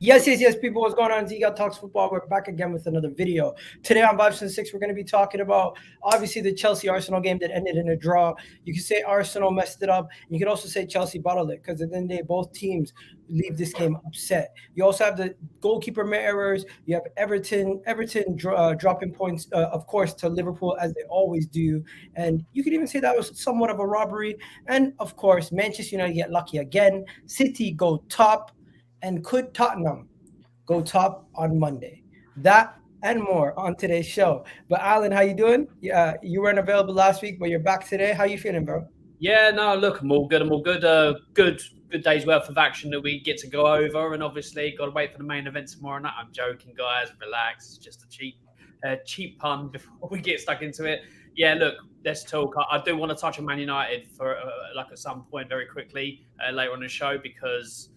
Yes, people. What's going on? It's Egal Talks Football. We're back again with another video. Today on Vibes and Six, we're going to be talking about obviously the Chelsea Arsenal game that ended in a draw. You can say Arsenal messed it up. You can also say Chelsea bottled it because at the end of the day, both teams leave this game upset. You also have the goalkeeper errors. You have Everton dropping points, of course, to Liverpool as they always do. And you could even say that was somewhat of a robbery. And of course, Manchester United get lucky again. City go top. And could Tottenham go top on Monday? That and more on today's show. But Alan, how you doing? You weren't available last week, but you're back today. How you feeling, bro? Yeah, no, look, I'm all good. Good day's worth of action that we get to go over, and obviously got to wait for the main event tomorrow night. I'm joking, guys. Relax. It's just a cheap pun before we get stuck into it. Yeah, look, let's talk. I do want to touch on Man United for at some point very quickly later on the show because.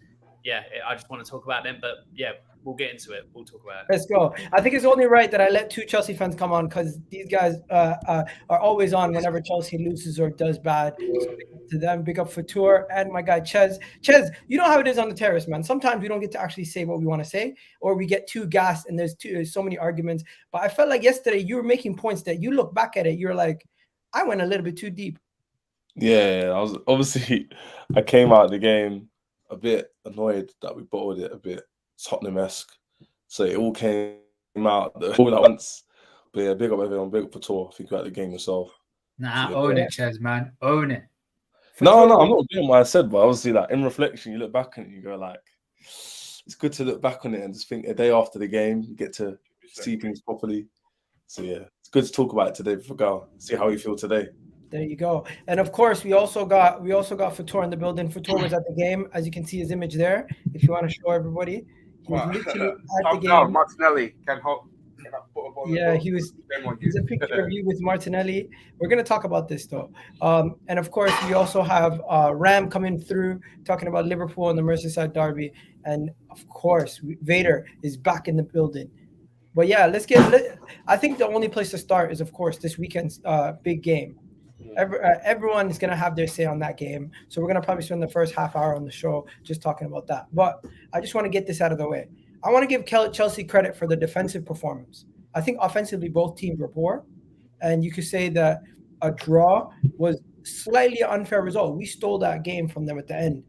Yeah, I just want to talk about them, but yeah, we'll get into it. We'll talk about it. Let's go. I think it's only right that I let two Chelsea fans come on because these guys are always on whenever Chelsea loses or does bad. So big up to them, big up for Tour and my guy Chez. Chez, you know how it is on the terrace, man. Sometimes we don't get to actually say what we want to say, or we get too gassed and there's so many arguments. But I felt like yesterday you were making points that you look back at it, you're like, I went a little bit too deep. Yeah, I was obviously I came out of the game a bit annoyed that we bottled it a bit Tottenham-esque. So it all came out all at once. But yeah, big up everyone, big up for Tour. I think you had the game yourself. Nah, so, own it, Chez, man. Own it. No, I'm not doing what I said, but obviously like in reflection, you look back on it and you go like, it's good to look back on it and just think a day after the game, you get to see things properly. So yeah, it's good to talk about it today for Gal. See how you feel today. There you go. And of course, we also got Fatur in the building. Fatur was at the game. As you can see his image there. If you want to show everybody. He was literally at the game. Martinelli can help. Yeah, he's a picture of you with Martinelli. We're going to talk about this though. And of course, we also have Ram coming through talking about Liverpool and the Merseyside derby. And of course, Vader is back in the building. But yeah, I think the only place to start is, of course, this weekend's big game. Everyone is going to have their say on that game. So we're going to probably spend the first half hour on the show just talking about that. But I just want to get this out of the way. I want to give Chelsea credit for the defensive performance. I think offensively, both teams were poor. And you could say that a draw was slightly unfair result. We stole that game from them at the end.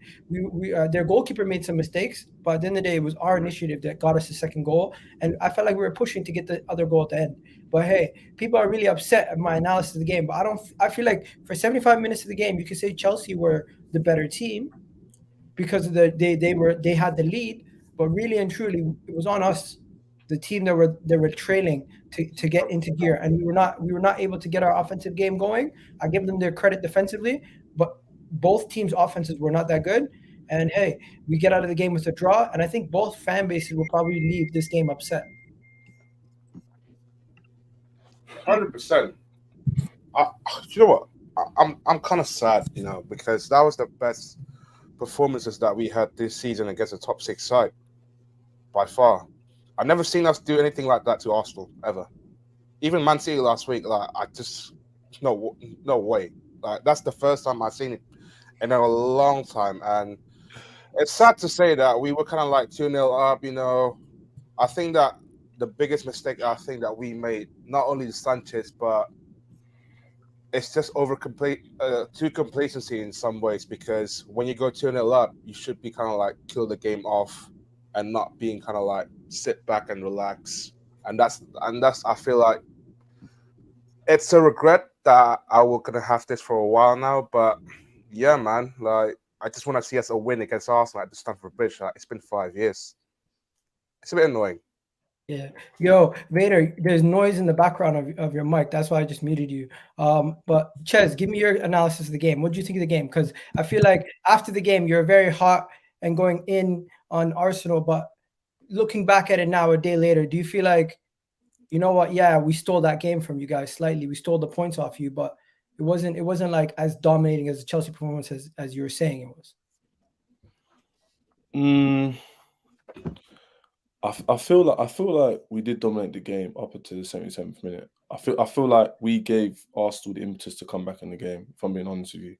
Their goalkeeper made some mistakes, but at the end of the day, it was our initiative that got us the second goal. And I felt like we were pushing to get the other goal at the end. But hey, people are really upset at my analysis of the game. But I feel like for 75 minutes of the game, you could say Chelsea were the better team because of they had the lead. But really and truly, it was on us, the team that were trailing to get into gear, and we were not able to get our offensive game going. I give them their credit defensively, but both teams' offenses were not that good. And hey, we get out of the game with a draw, and I think both fan bases will probably leave this game upset. 100%. You know what? I'm kind of sad, because that was the best performances that we had this season against a top 6 side by far. I've never seen us do anything like that to Arsenal ever. Even Man City last week, no way. Like that's the first time I've seen it in a long time, and it's sad to say that we were kind of like 2-0 up. I think that the biggest mistake that we made, not only the SANCHEZ, but it's just too complacency in some ways, because when you go 2-0 up, you should be kind of like kill the game off and not being kind of like sit back and relax. And that's I feel like it's a regret that we're gonna have this for a while now. But yeah, man, like I just want to see us a win against Arsenal at the Stamford Bridge. Like, it's been 5 years. It's a bit annoying. Yeah. Yo, Vader, there's noise in the background of your mic. That's why I just muted you. But Chez, give me your analysis of the game. What do you think of the game? Because I feel like after the game, you're very hot and going in on Arsenal. But looking back at it now, a day later, do you feel like, you know what? Yeah, we stole that game from you guys slightly. We stole the points off you, but it wasn't like as dominating as the Chelsea performance as you were saying it was. I feel like we did dominate the game up until the 77th minute. I feel like we gave Arsenal the impetus to come back in the game, if I'm being honest with you.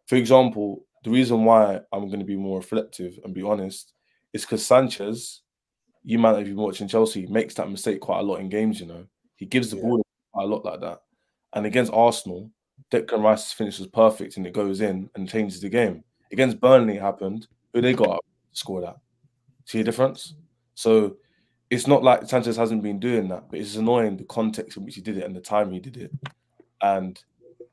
For example, the reason why I'm going to be more reflective and be honest it's because Sanchez, you might have been watching Chelsea, makes that mistake quite a lot in games, you know. He gives the ball quite a lot like that. And against Arsenal, Declan Rice's finish was perfect and it goes in and changes the game. Against Burnley it happened, who they got up to score that. See the difference? So it's not like Sanchez hasn't been doing that, but it's annoying the context in which he did it and the time he did it. And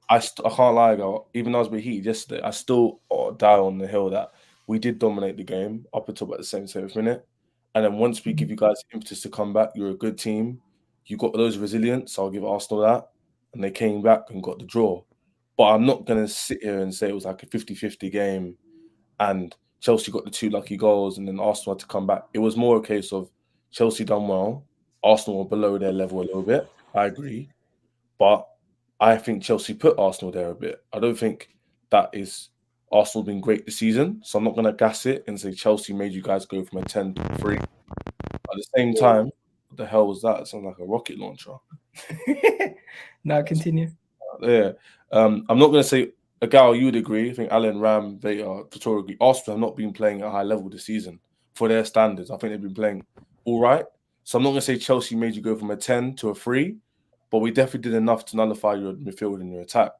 I can't lie, girl, even though I was a bit heated yesterday, I still die on the hill that we did dominate the game up until about the 77th minute. And then once we give you guys impetus to come back, you're a good team. You got those resilience, I'll give Arsenal that. And they came back and got the draw. But I'm not going to sit here and say it was like a 50-50 game and Chelsea got the 2 lucky goals and then Arsenal had to come back. It was more a case of Chelsea done well. Arsenal were below their level a little bit. I agree. But I think Chelsea put Arsenal there a bit. I don't think that is Arsenal been great this season. So I'm not going to gas it and say Chelsea made you guys go from a 10 to a 3. At the same time, what the hell was that? It sounds like a rocket launcher. Now continue. Yeah. I'm not going to say, Egal, you would agree. I think Alan, Ram, Veta, Tutor agree. Arsenal have not been playing at a high level this season for their standards. I think they've been playing all right. So I'm not going to say Chelsea made you go from a 10 to a 3, but we definitely did enough to nullify your midfield and your attack.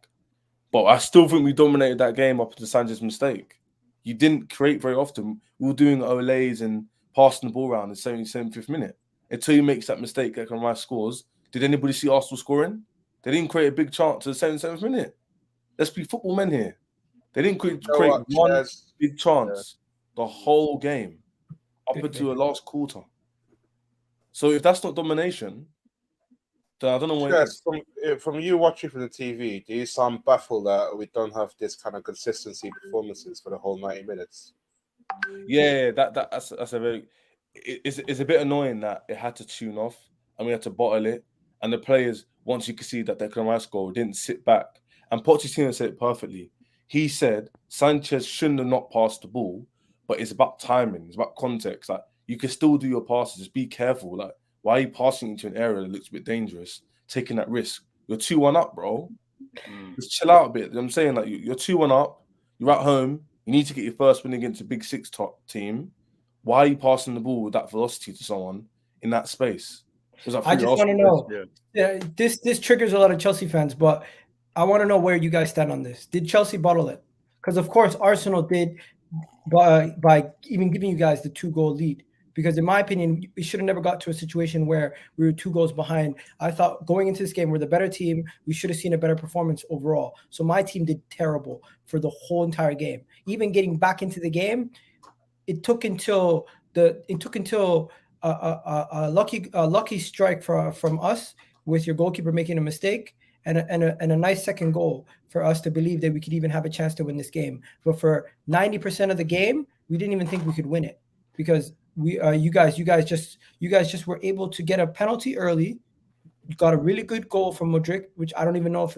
But I still think we dominated that game up to Sanchez's mistake. You didn't create very often. We were doing Olays and passing the ball around in the 75th minute. Until he makes that mistake, Declan Rice scores. Did anybody see Arsenal scoring? They didn't create a big chance to the 77th minute. Let's be football men here. They didn't create one big chance the whole game up until the last quarter. So if that's not domination, then I don't know what it is. From you watching from the TV, do you sound baffled that we don't have this kind of consistency performances for the whole 90 minutes? Yeah, that's a very. It's a bit annoying that it had to tune off and we had to bottle it. And the players, once you could see that Declan Rice goal, didn't sit back. And Pochettino said it perfectly. He said Sanchez shouldn't have not passed the ball, but it's about timing. It's about context. Like you can still do your passes. Just be careful. Like why are you passing into an area that looks a bit dangerous, taking that risk? You're 2-1 up, bro. Just chill out a bit. I'm saying like you're 2-1 up. You're at home. You need to get your first win against a big 6 top team. Why are you passing the ball with that velocity to someone in that space? I just want to know. Yeah, this triggers a lot of Chelsea fans, but I want to know where you guys stand on this. Did Chelsea bottle it? Because of course Arsenal did by even giving you guys the 2-goal lead. Because in my opinion, we should have never got to a situation where we were 2 goals behind. I thought going into this game, we're the better team. We should have seen a better performance overall. So my team did terrible for the whole entire game. Even getting back into the game, it took until a lucky strike from us with your goalkeeper making a mistake and a nice second goal for us to believe that we could even have a chance to win this game. But for 90% of the game, we didn't even think we could win it because you guys just were able to get a penalty early. You got a really good goal from Modric, which I don't even know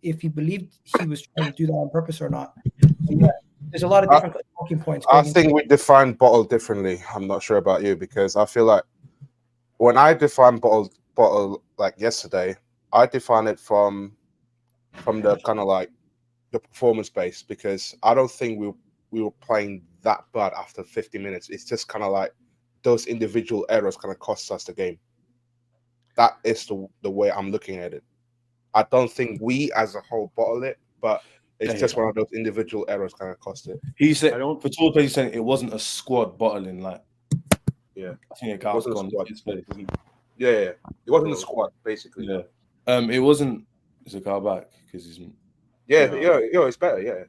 if he believed he was trying to do that on purpose or not. Yeah, there's a lot of different talking points. I think we define bottle differently. I'm not sure about you because I feel like when I define bottle like yesterday, I define it from the kind of like the performance base because I don't think we were playing that bad after 50 minutes. It's just kind of like those individual errors kind of cost us the game. That is the way I'm looking at it. I don't think we as a whole bottle it, but it's just one of those individual errors kind of cost it. He said, for Tour he's saying it wasn't a squad bottling. Like, yeah, I think a guy's gone. Yeah, it wasn't a squad basically. Yeah, it wasn't. Is a guy back because he's. Yeah, it's better. Yeah.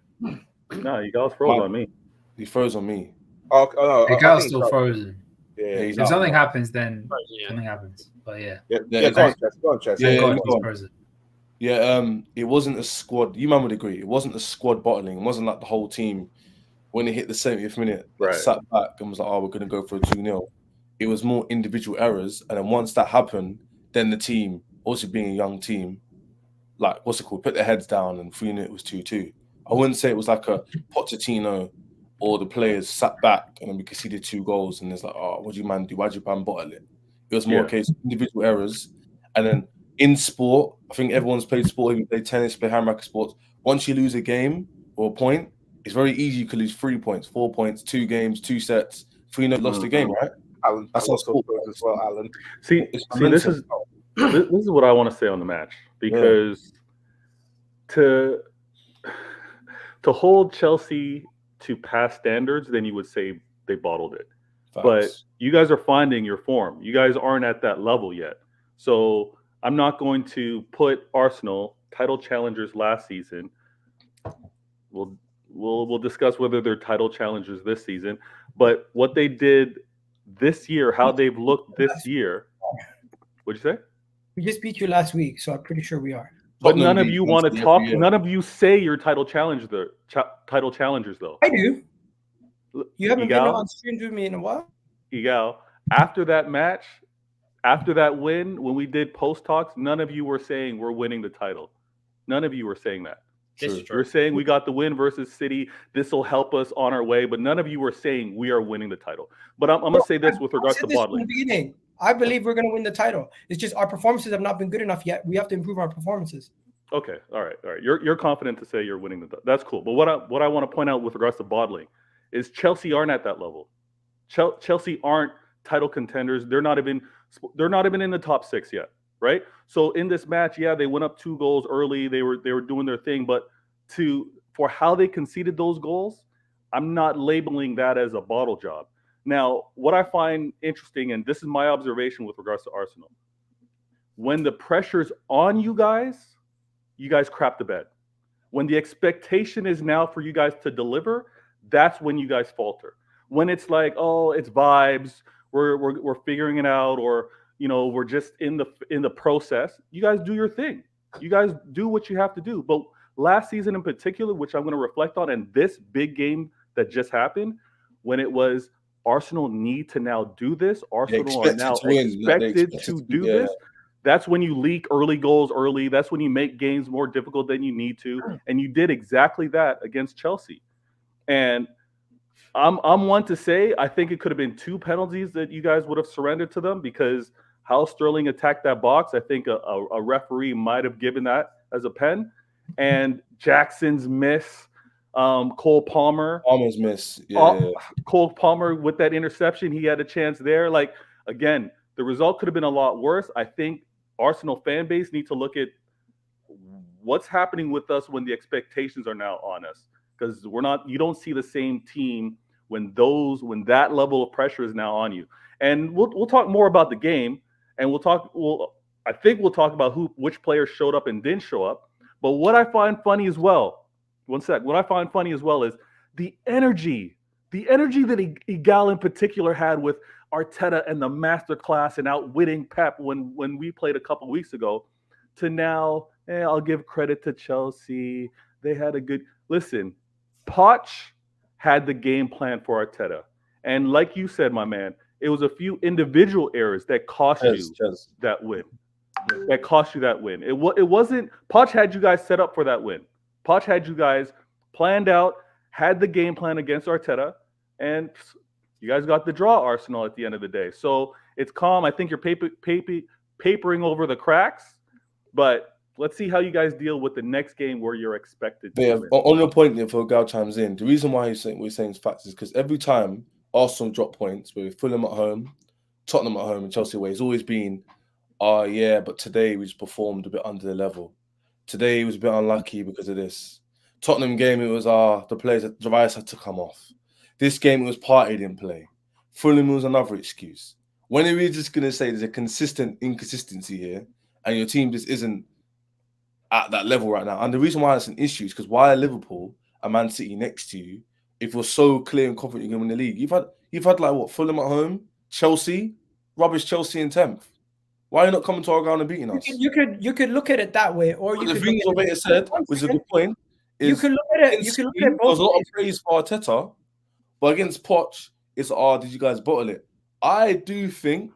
No, you guys froze on me. He froze on me. Oh, the guy's still frozen. Yeah, if something happens, then something happens. But go on, Chess. Yeah, it wasn't a squad. You man would agree. It wasn't a squad bottling. It wasn't like the whole team when it hit the 70th minute sat back and was like, "Oh, we're going to go for a 2-0." It was more individual errors, and then once that happened, then the team, also being a young team, like what's it called, put their heads down, and 3-0 it was 2-2. I wouldn't say it was like a Pochettino or the players sat back and then we conceded 2 goals and it's like, oh, what do you man do? Why'd you man bottle it? It was more a case of individual errors. And then in sport, I think everyone's played sport, you play tennis, play hand racket sports. Once you lose a game or a point, it's very easy. You could lose 3 points, 4 points, 2 games, 2 sets, 3-0 lost the game, right? Alan, That's also how Spurs as well, Alan. See, this is what I want to say on the match, because to hold Chelsea to past standards, then you would say they bottled it. Facts. But you guys are finding your form. You guys aren't at that level yet. So I'm not going to put Arsenal, title challengers last season. We'll discuss whether they're title challengers this season. But what they did this year, how they've looked this year. What'd you say? We just beat you last week, so I'm pretty sure we are. But none of you want to talk. None of you say you're title challengers, though. I do. You haven't been Egal? on streams with me in a while. Egal, after that match, after that win, when we did post talks, none of you were saying we're winning the title. None of you were saying that. You're saying we got the win versus City. This will help us on our way. But none of you were saying we are winning the title. But I'm going to say this with regards to bottling. I believe we're going to win the title. It's just our performances have not been good enough yet. We have to improve our performances. Okay, all right. You're confident to say you're winning the title. That's cool. But what I want to point out with regards to bottling is Chelsea aren't at that level. Chelsea aren't title contenders. They're not even in the top 6 yet, right? So in this match, yeah, they went up 2 goals early. They were doing their thing, but for how they conceded those goals, I'm not labeling that as a bottle job. Now, what I find interesting, and this is my observation with regards to Arsenal, when the pressure's on you guys crap the bed. When the expectation is now for you guys to deliver, that's when you guys falter. When it's like, oh, it's vibes, we're figuring it out, or we're just in the process. You guys do your thing. You guys do what you have to do. But last season in particular, which I'm going to reflect on, and this big game that just happened, when it was Arsenal need to now do this, Arsenal are now expected to do this. That's when you leak early goals early. That's when you make games more difficult than you need to. And you did exactly that against Chelsea. And I'm one to say I think it could have been 2 penalties that you guys would have surrendered to them, because how Sterling attacked that box, I think a referee might have given that as a pen. And Jackson's miss, Cole Palmer's miss. Cole Palmer with that interception, he had a chance there. Like, again, the result could have been a lot worse. I think Arsenal fan base need to look at what's happening with us when the expectations are now on us, because you don't see the same team when that level of pressure is now on you. And we'll talk more about the game, and I think we'll talk about which players showed up and didn't show up. But what I find funny as well, what I find funny as well is the energy that Egal in particular had with Arteta and the masterclass and outwitting Pep when we played a couple weeks ago, to now, I'll give credit to Chelsea. They had a good listen. Poch had the game plan for Arteta, and like you said, my man, it was a few individual errors that cost you that win. That cost you that win. It wasn't. Poch had you guys set up for that win. Poch had you guys planned out, had the game plan against Arteta, and you guys got the draw, Arsenal, at the end of the day. So it's calm. I think you're papering over the cracks, but let's see how you guys deal with the next game where you're expected to win. On your point, if Egal chimes in, the reason why we're saying facts is because every time Arsenal drop points, with Fulham at home, Tottenham at home, and Chelsea away, it's always been, but today we just performed a bit under the level. Today was a bit unlucky because of this. Tottenham game, it was the players that Raya had to come off. This game, it was Partey didn't play. Fulham was another excuse. When are we just going to say there's a consistent inconsistency here and your team just isn't at that level right now? And the reason why it's an issue is because why are Liverpool and Man City next to you if you're so clear and confident you're going to win the league? You've had like what, Fulham at home, Chelsea, rubbish Chelsea in 10th. Why are you not coming to our ground and beating us? You could look at it that way, or you the could. thing what Beta said, which is a good point, is you can look at it. You can look at it both. There's a lot of praise for Arteta, but against Poch, it's did you guys bottle it? I do think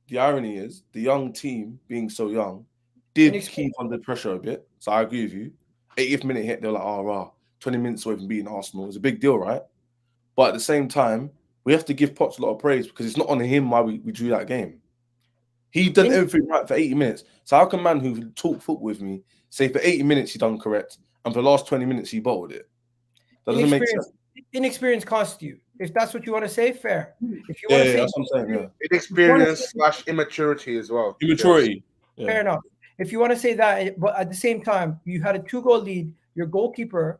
the irony is the young team, being so young, did keep under pressure a bit. So I agree with you. 80th minute hit, they're like, 20 minutes away from beating Arsenal. It's a big deal, right? But at the same time, we have to give Poch a lot of praise because it's not on him why we drew that game. He done everything right for 80 minutes. So how can a man who talk football with me say for 80 minutes he done correct and for the last 20 minutes he bottled it? That doesn't make sense. Inexperience costs you. If that's what you want to say, fair. If you want to say that's what I'm saying. Yeah, Inexperience / immaturity as well. immaturity. Yeah. fair enough. If you want to say that, but at the same time, you had a 2-goal lead. Your goalkeeper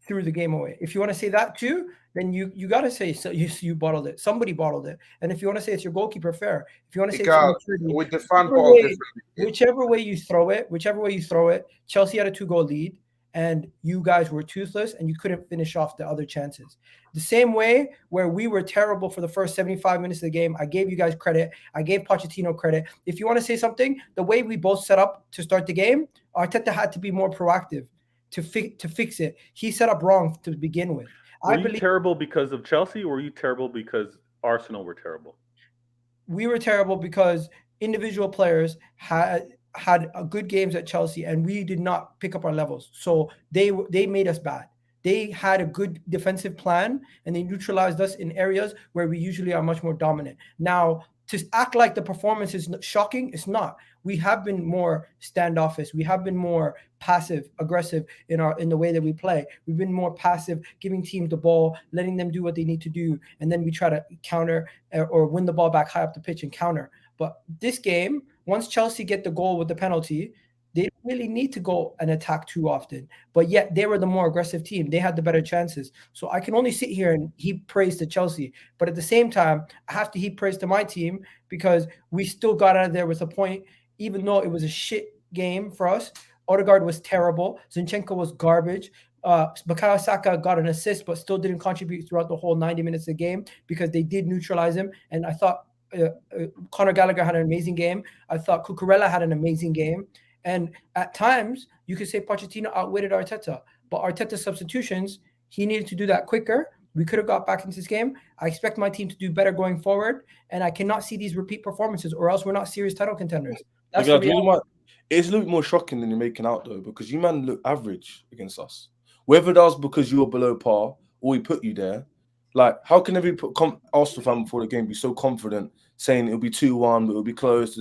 threw the game away. If you want to say that too, then you got to say so you bottled it. Somebody bottled it. And if you want to say it's your goalkeeper, fair. If you want to say Egal, it's your maturity, with the fan ball differently. whichever way you throw it, Chelsea had a 2-goal lead, and you guys were toothless, and you couldn't finish off the other chances. The same way where we were terrible for the first 75 minutes of the game, I gave you guys credit. I gave Pochettino credit. If you want to say something, the way we both set up to start the game, Arteta had to be more proactive to fix it. He set up wrong to begin with. Were you terrible because of Chelsea, or were you terrible because Arsenal were terrible? We were terrible because individual players had good games at Chelsea, and we did not pick up our levels. So they made us bad. They had a good defensive plan, and they neutralized us in areas where we usually are much more dominant. Now, to act like the performance is shocking, it's not. We have been more standoffish. We have been more passive, aggressive in the way that we play. We've been more passive, giving teams the ball, letting them do what they need to do, and then we try to counter or win the ball back high up the pitch and counter. But this game, once Chelsea get the goal with the penalty, they don't really need to go and attack too often. But yet they were the more aggressive team. They had the better chances. So I can only sit here and heap praise to Chelsea. But at the same time, I have to heap praise to my team because we still got out of there with a point, even though it was a shit game for us. Odegaard was terrible. Zinchenko was garbage. Bukayo Saka got an assist, but still didn't contribute throughout the whole 90 minutes of the game because they did neutralize him. And I thought Conor Gallagher had an amazing game. I thought Cucurella had an amazing game. And at times, you could say Pochettino outwitted Arteta. But Arteta's substitutions, he needed to do that quicker. We could have got back into this game. I expect my team to do better going forward. And I cannot see these repeat performances, or else we're not serious title contenders. That's it's a little bit more shocking than you're making out, though, because you man look average against us. Whether that was because you were below par or we put you there, like, how can every Arsenal fan before the game be so confident saying it'll be 2-1, but it'll be close?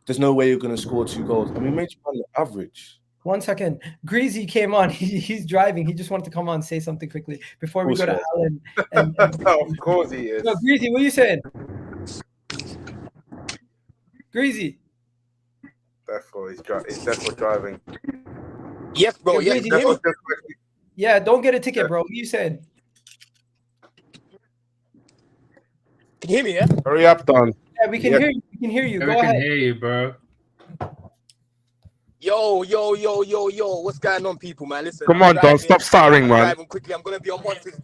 There's no way you're going to score 2 goals. I mean, it makes you look average. 1 second. Greasy came on. He's driving. He just wanted to come on and say something quickly before we go to Alan. Of course he is. No, Greasy, what are you saying? Greasy. He's definitely driving. Yes, bro. Yeah, Yes, yeah, don't get a ticket, bro. What are you saying? Can you hear me? Yeah. Hurry up, Don. Yeah, we can hear you. We can hear you. Yeah, Go we ahead. can hear you, bro. Yo. What's going on, people, man? Listen. Come on, Don. Stop stuttering, man. Driving quickly. I'm gonna be on Monsters.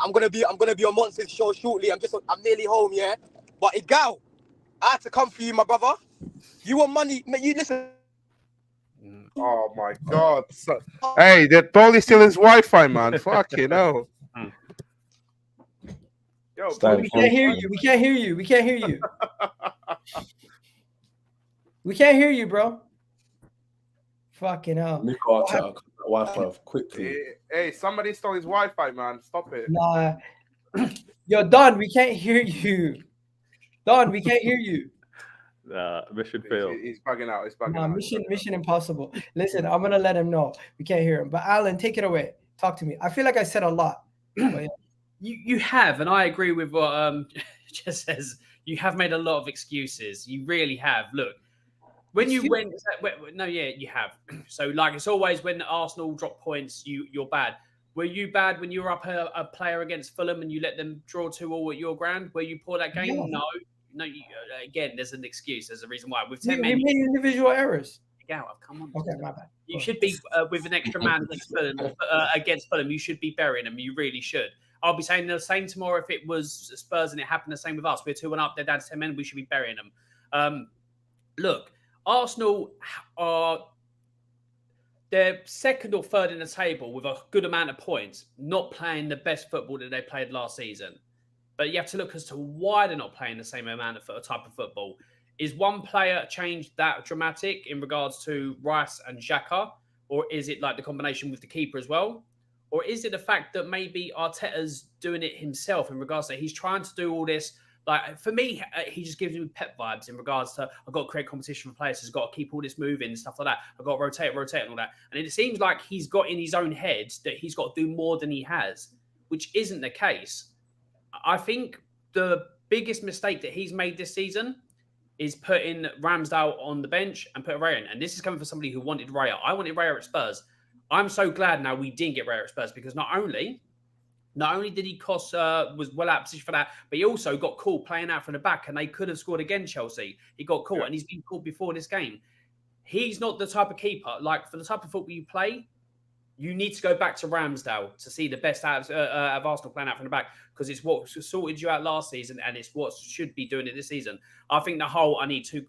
I'm gonna be on Monsters show shortly. I'm nearly home, yeah. But Egal, I had to come for you, my brother. You want money? You listen. Oh my God! Hey, that probably still his Wi-Fi, man. Fucking hell. Yo, bro, We can't hear you. We can't hear you. We can't hear you. We can't hear you, bro. Fucking hell. Nick Arteta cut the Wi-Fi off quickly. Hey, somebody stole his Wi-Fi, man. Stop it. Nah. Yo, Don, we can't hear you. Don, we can't hear you. Mission failed. He's bugging out. Nah, mission impossible. Listen, I'm gonna let him know. We can't hear him. But Alan, take it away. Talk to me. I feel like I said a lot. But yeah. You have, and I agree with what just says. You have made a lot of excuses. You really have. Look, when you went, you have. So, like, it's always when Arsenal drop points, you're bad. Were you bad when you were up a player against Fulham and you let them draw 2-2 at your ground? Were you poor that game? Yeah. No. Again, there's an excuse. There's a reason why. With We 10 men, made individual errors. come on. Okay, my bad. You should be with an extra man against Fulham. You should be burying them. You really should. I'll be saying the same tomorrow if it was Spurs and it happened the same with us. We're 2-1 up. They're down to 10 men. We should be burying them. Look, Arsenal they're second or third in the table with a good amount of points, not playing the best football that they played last season. But you have to look as to why they're not playing the same amount of type of football. Is one player changed that dramatic in regards to Rice and Xhaka? Or is it like the combination with the keeper as well? Or is it the fact that maybe Arteta's doing it himself in regards to he's trying to do all this? Like, for me, he just gives me Pep vibes in regards to I've got to create competition for players. I've got to keep all this moving and stuff like that. I've got to rotate and all that. And it seems like he's got in his own head that he's got to do more than he has, which isn't the case. I think the biggest mistake that he's made this season is putting Ramsdale on the bench and putting Raya in. And this is coming from somebody who wanted Raya. I wanted Raya at Spurs. I'm so glad now we didn't get Raya at Spurs, because not only did he was well out of position for that, but he also got caught playing out from the back, and they could have scored again, Chelsea. He got caught, and he's been caught before this game. He's not the type of keeper. Like, for the type of football you play, you need to go back to Ramsdale to see the best out of Arsenal playing out from the back, because it's what sorted you out last season, and it's what should be doing it this season. I think the whole I need two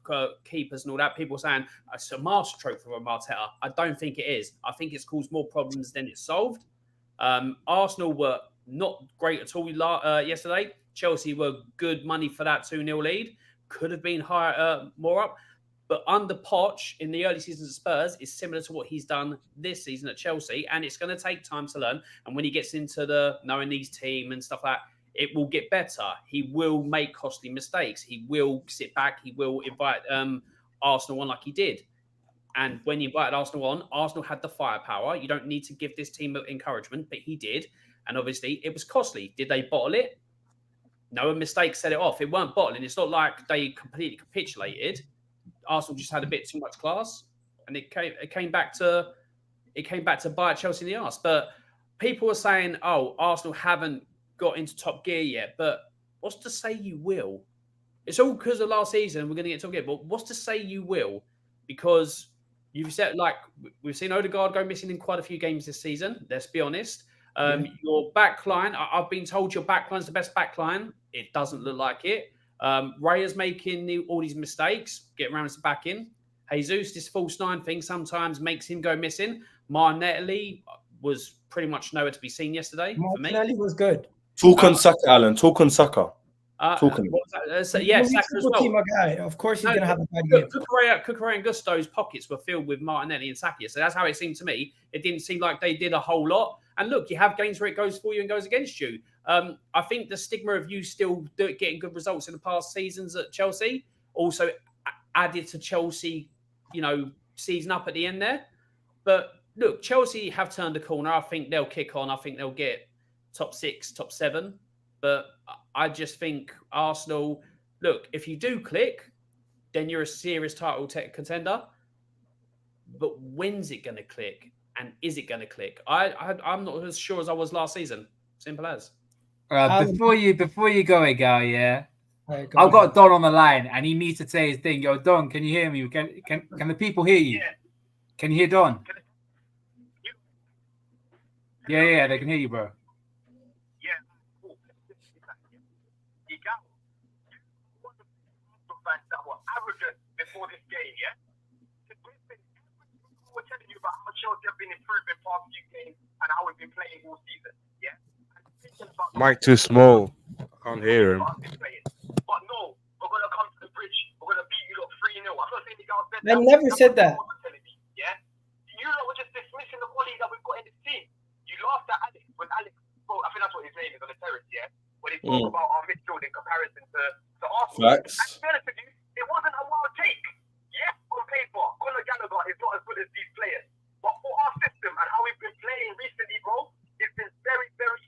keepers and all that, people saying it's a masterstroke for Arteta. I don't think it is. I think it's caused more problems than it's solved. Arsenal were not great at all yesterday. Chelsea were good money for that 2-0 lead. Could have been higher, more up. But under Poch in the early seasons of Spurs is similar to what he's done this season at Chelsea. And it's going to take time to learn. And when he gets into the knowing these team and stuff like that, it will get better. He will make costly mistakes. He will sit back. He will invite Arsenal on like he did. And when he invited Arsenal on, Arsenal had the firepower. You don't need to give this team encouragement, but he did. And obviously, it was costly. Did they bottle it? No, a mistake set it off. It weren't bottling. It's not like they completely capitulated. Arsenal just had a bit too much class, and it came back to bite Chelsea in the arse. But people are saying, "Oh, Arsenal haven't got into top gear yet." But what's to say you will? It's all because of last season. We're going to get top gear, but what's to say you will? Because you've said, like, we've seen Odegaard go missing in quite a few games this season. Let's be honest. Your back line, I've been told your back line's the best back line. It doesn't look like it. Raya's making all these mistakes, getting Ramos back in. Jesus, this false 9 thing sometimes makes him go missing. Martinelli was pretty much nowhere to be seen yesterday. Martinelli was good. Talk on Saka, Alan. Talk on Saka. Yeah, Saka as well. My guy. Of course, he's going to have a bad game. Cucurella and Gusto's pockets were filled with Martinelli and Saka. So that's how it seemed to me. It didn't seem like they did a whole lot. And look, you have games where it goes for you and goes against you. I think the stigma of you still getting good results in the past seasons at Chelsea also added to Chelsea, season up at the end there. But look, Chelsea have turned a corner. I think they'll kick on. I think they'll get top 6, top 7. But I just think Arsenal, look, if you do click, then you're a serious title contender. But when's it going to click? And is it going to click? I'm not as sure as I was last season. Simple as. Before you go, Egal, yeah. Right, I've got Don on the line, and he needs to say his thing. Yo, Don, can you hear me? Can the people hear you? Yeah. Can you hear Don? Yeah, they can hear you, bro. Yeah, cool. Egal, you want the fans that were arrogant before this game, yeah? We're telling you about how Chelsea have been improving past few games and how we've been playing all season. Yeah. Mike too small. I can't hear him. But no, we're gonna come to the bridge. We're gonna beat you 3-0. I'm not saying the guys said that. I never said that. Yeah. You know, we're just dismissing the quality that we've got in this team. You laughed at Alex when Alex spoke. I think that's what his name is on the terrace. Yeah. When he spoke about our midfield in comparison to Arsenal. Facts. And to be honest with you, it wasn't a wild take. Yes, on paper, Conor Gallagher is not as good as these players. But for our system and how we've been playing recently, bro, it's been very, very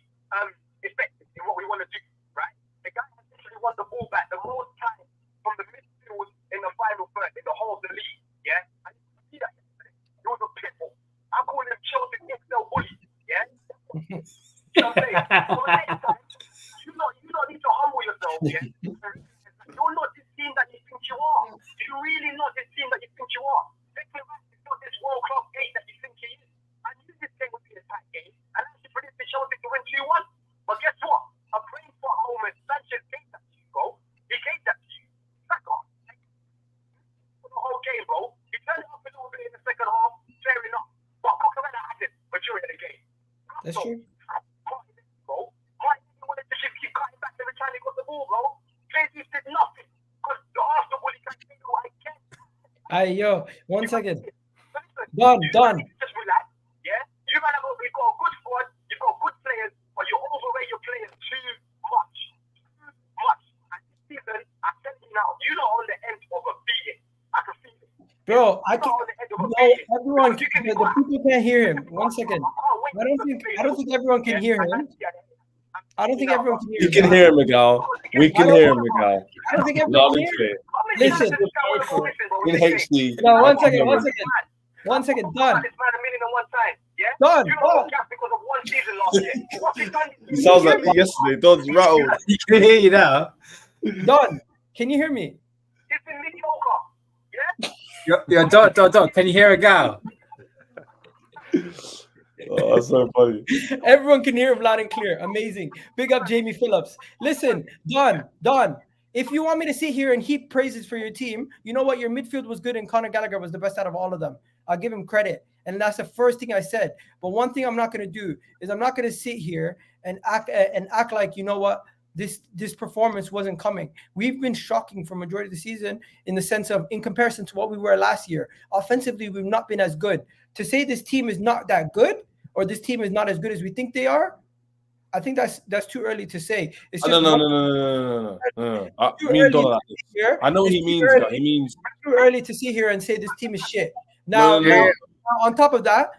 effective in what we want to do, right? The guy has literally won the ball back the most time from the midfield in the final third in the whole of the league, yeah? And you see that yesterday. It was a pitbull. I call him Chelsea XL bully, yeah? You know what I'm saying? So next time, you don't need to humble yourself, yeah? You're not this team that you think you are. You're really not this team that you think you are. Declan Rice is not this world-class game that you think he is. I knew this game would be a tight game, and I actually predicted Chelsea to win 2-1. But guess what? I'm praying for a moment. Sanchez gave that to you, bro. He gave that to you. Back off. For the whole game, bro. He turned it up a little bit in the second half. Fair enough. But Cucurella had it majority of the game. That's true. Bro. Martin wanted to just keep cutting back every time he got the ball, bro. Jesus did nothing. Because the Arsenal bully can't do what I can. Hey, yo, 1 second. Done. Just relax, yeah? You man, we've got a good squad, you've got good players, but you overrate your players too much. And this season, I'm telling you now, you're not on the end of a beating. I can feel it. Bro, I can. No, everyone. The people can't hear him. 1 second. I don't think everyone can hear him. I don't think everyone can hear You can hear him, Egal. We can hear him, Egal. I don't think Loud everyone and can hear. clear. Listen. In HD. No, one second. One second. Done. This man a million and one time. Yeah. Done. You know what gas because of one season last year. What's he done? It sounds like me yesterday. Don's rattled. You can hear you now. Done. Can you hear me? It's been mediocre. Yeah. Yo, Don, can you hear a gal? Oh, that's so funny. Everyone can hear him loud and clear. Amazing. Big up Jamie Phillips. Listen, Don. If you want me to sit here and heap praises for your team, you know what? Your midfield was good and Conor Gallagher was the best out of all of them. I'll give him credit. And that's the first thing I said. But one thing I'm not going to do is I'm not going to sit here and act like, you know what, this performance wasn't coming. We've been shocking for majority of the season in the sense of in comparison to what we were last year. Offensively, we've not been as good. To say this team is not that good or this team is not as good as we think they are, I think that's too early to say. It's just No. I know what he means. He means too early to see here and say this team is shit. Now, on top of that,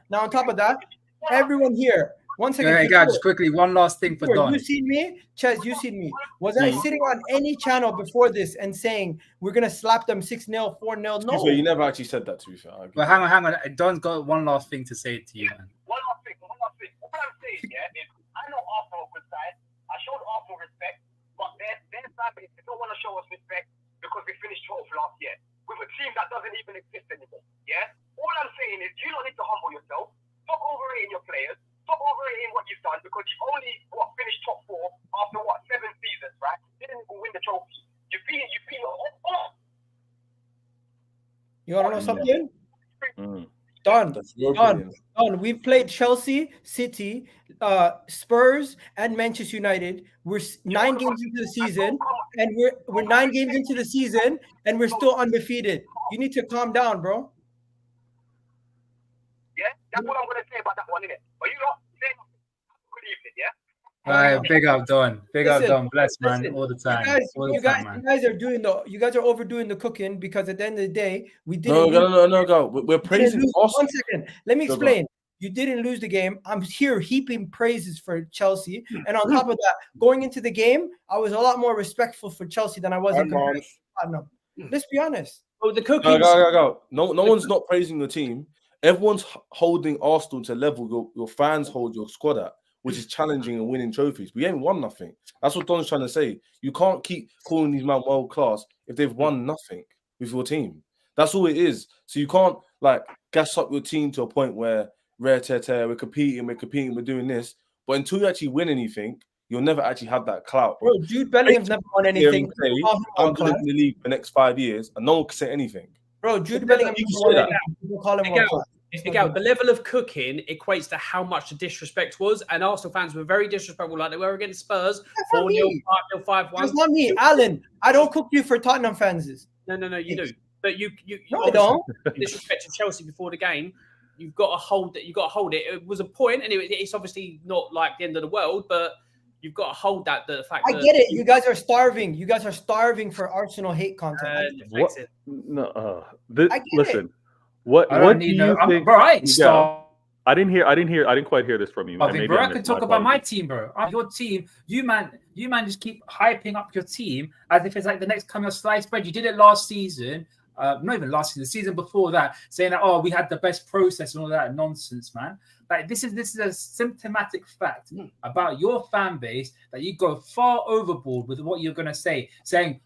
everyone here. One second. Hey, guys, just quickly, one last thing for Don. You seen me, Chez? You seen me? Was I sitting on any channel before this and saying we're gonna slap them 6-0, 4-0? No. You never actually said that. To be fair. But hang on. Don's got one last thing to say to you, man. One last thing. What I'm saying, is I know Arsenal good side. I showed Arsenal respect, but their side they don't want to show us respect because we finished 12th last year with a team that doesn't even exist anymore. Yeah. All I'm saying is you don't need to humble yourself. Stop overrating your players. Stop overrating what you've done because you've only finished top 4 after 7 seasons, right? Didn't even win the trophy. You've been You want to know something? Done. We've played Chelsea, City, Spurs, and Manchester United. We're 9 games into the season, and we're 9 games into the season, and we're still undefeated. You need to calm down, bro. Yeah, that's what I'm gonna say about that one, innit? But you not saying good evening, yeah? All right, big up Don. Big up Don. Bless, man, all the time. You guys are overdoing the cooking because at the end of the day, we didn't. No. We're praising. One second. Let me explain. You didn't lose the game. I'm here heaping praises for Chelsea, and on top of that, going into the game, I was a lot more respectful for Chelsea than I was in comparison to Tottenham. Let's be honest. Oh, the cooking. Go. No one's not praising the team. Everyone's holding Arsenal to a level your fans hold your squad at, which is challenging and winning trophies. We ain't won nothing. That's what Don's trying to say. You can't keep calling these men world class if they've won nothing with your team. That's all it is. So you can't gas up your team to a point where we're competing, we're doing this. But until you actually win anything, you'll never actually have that clout. Bro, Jude Bellingham's never won anything. I'm going to be in the league for the next 5 years, and no one can say anything. Bro, Jude Bellingham, the level of cooking equates to how much the disrespect was, and Arsenal fans were very disrespectful, like they were against Spurs. 4-0, 5-0, 5-1. That's not me, Alan. I don't cook you for Tottenham fans. No, you do. But you don't disrespected Chelsea before the game. You've got to hold it. It was a point, and it's obviously not like the end of the world, but you've got to hold that. The fact I get it. You guys are starving. You guys are starving for Arsenal hate content. Listen. What do you think? Bro, I ain't starving. I didn't quite hear this from you. I can talk about my team, bro. Your team, you man just keep hyping up your team as if it's like the next coming of sliced bread. You did it last season. Not even last season, the season before that, saying that we had the best process and all that nonsense, man. Like this is a symptomatic fact about your fan base that you go far overboard with what you're gonna say, saying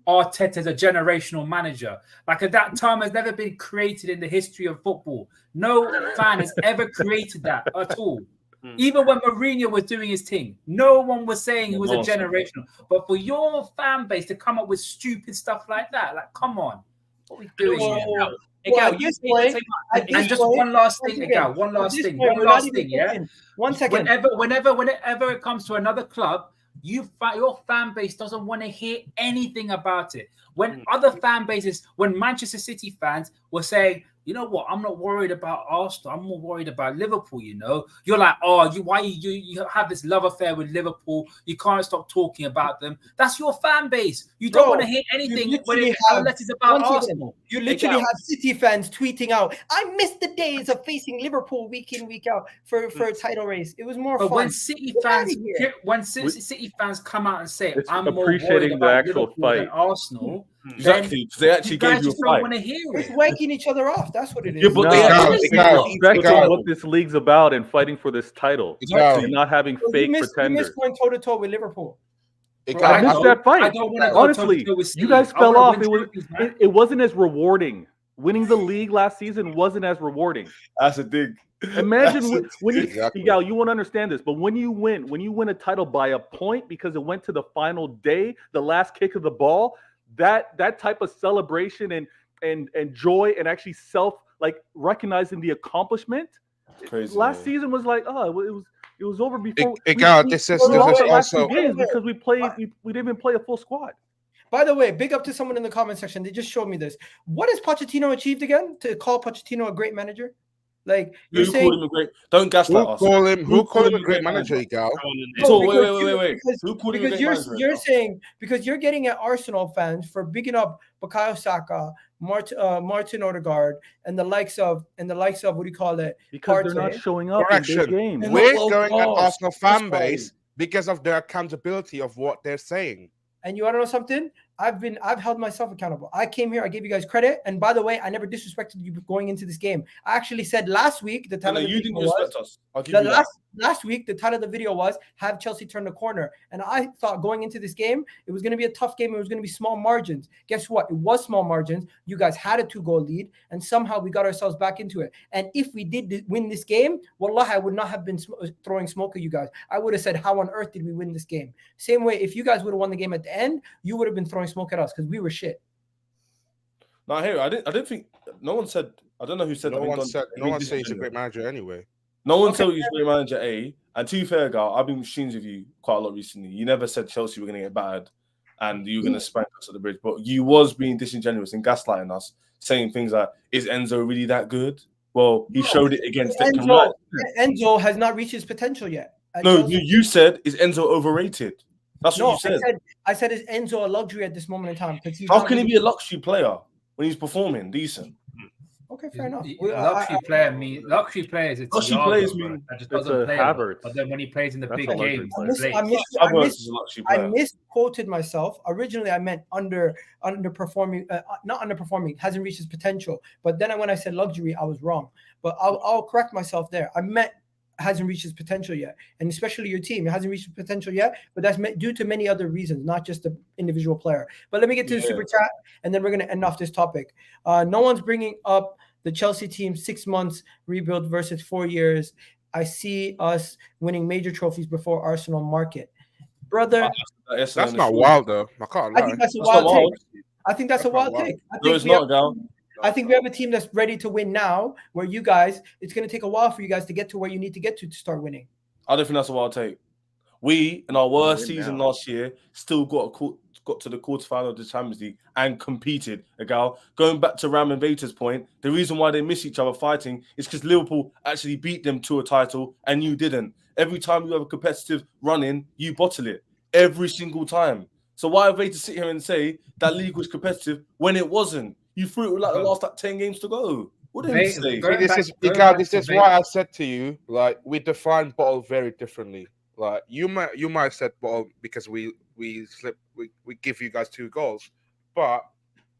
Arteta's a generational manager. Like that term has never been created in the history of football. No fan has ever created that at all. Even when Mourinho was doing his thing, no one was saying he was a generational. But for your fan base to come up with stupid stuff like that, like, come on. What are we doing here? Egal, and just one last thing, Egal. One last thing, yeah? 1 second. Whenever it comes to another club, your fan base doesn't want to hear anything about it. When other fan bases, when Manchester City fans were saying, you know what? I'm not worried about Arsenal. I'm more worried about Liverpool. You know, you're like, oh, you have this love affair with Liverpool. You can't stop talking about them. That's your fan base. You don't want to hear anything unless it's about Arsenal. You literally have City fans tweeting out, "I miss the days of facing Liverpool week in, week out for a title race. It was more fun." When City fans come out and say, "I'm more appreciating worried the about actual Liverpool fight." than Arsenal," Exactly, because they actually gave you a don't fight. want to hear It's it. waking each other off. That's what it is. Yeah, but they respect on what this league's about and fighting for this title, Exactly. and not having fake You pretenders. missed going toe to toe with Liverpool. I missed that fight. I don't want to Honestly, you guys fell off. It wasn't as rewarding. Winning the league last season wasn't as rewarding. That's a dig. Imagine when you, Egal, you won't understand this, but when you win a title by a point because it went to the final day, the last kick of the ball, that type of celebration and joy and actually recognizing the accomplishment. Crazy, last season was like, it was over before. This is also games because we didn't even play a full squad. By the way, big up to someone in the comment section. They just showed me this. What has Pochettino achieved again to call Pochettino a great manager? Like you're saying, called him a great. Don't gaslight us. Who called him a great manager, Egal? Wait. Who called him a great manager? You're saying because you're getting at Arsenal fans for bigging up Bukayo Saka, Martin Odegaard, and the likes of what do you call it? Because they're not showing up in big games. We're going at Arsenal fan base because of their accountability of what they're saying. And you want to know something? I've held myself accountable. I came here, I gave you guys credit, and by the way, I never disrespected you going into this game. I actually said last week the title of the video was last week the title of the video was "Have Chelsea turn the corner," and I thought going into this game it was going to be a tough game. It was going to be small margins. Guess what? It was small margins. You guys had a 2-goal lead, and somehow we got ourselves back into it. And if we did win this game, wallah, I would not have been throwing smoke at you guys. I would have said, "How on earth did we win this game?" Same way, if you guys would have won the game at the end, you would have been throwing smoke at us because we were shit. No, here I didn't think. No one said. I don't know who said that. No one said he's a great manager anyway. No one said he's a great manager. And to be fair, Gal, I've been streams with you quite a lot recently. You never said Chelsea were going to get battered and you were going to spank us at the bridge, but you was being disingenuous and gaslighting us, saying things like, "Is Enzo really that good?" Well, he showed it against Enzo has not reached his potential yet. No, you said, "Is Enzo overrated?" That's what you said. I said, "Is Enzo a luxury at this moment in time?" How can he be a luxury player when he's performing decent? Okay, fair enough. Luxury players. It's luxury players mean that just doesn't play. But then when he plays in the big games, I misquoted myself. Originally, I meant underperforming, not underperforming. Hasn't reached his potential. But then when I said luxury, I was wrong. But I'll correct myself there. I meant hasn't reached his potential yet, and especially your team, it hasn't reached its potential yet. But that's due to many other reasons, not just the individual player. But let me get to the super chat, and then we're going to end off this topic. No one's bringing up the Chelsea team 6 months rebuild versus 4 years. I see us winning major trophies before Arsenal market, brother. That's not wild though. I can't lie. I think that's a wild take. I think that's a wild take. No, it's not, Gal. I think we have a team that's ready to win now, where you guys, it's going to take a while for you guys to get to where you need to get to start winning. I don't think that's a wild take. We, in our worst season last year, still got to the quarterfinal of the Champions League and competed, Egal. Going back to Ram and Vater's point, the reason why they miss each other fighting is because Liverpool actually beat them to a title and you didn't. Every time you have a competitive run-in, you bottle it. Every single time. So why have Vater sit here and say that league was competitive when it wasn't? You threw it with the last 10 games to go. What did he say? This is why I said to you, we define bottle very differently. Like you might have said bottle because we give you guys 2 goals, but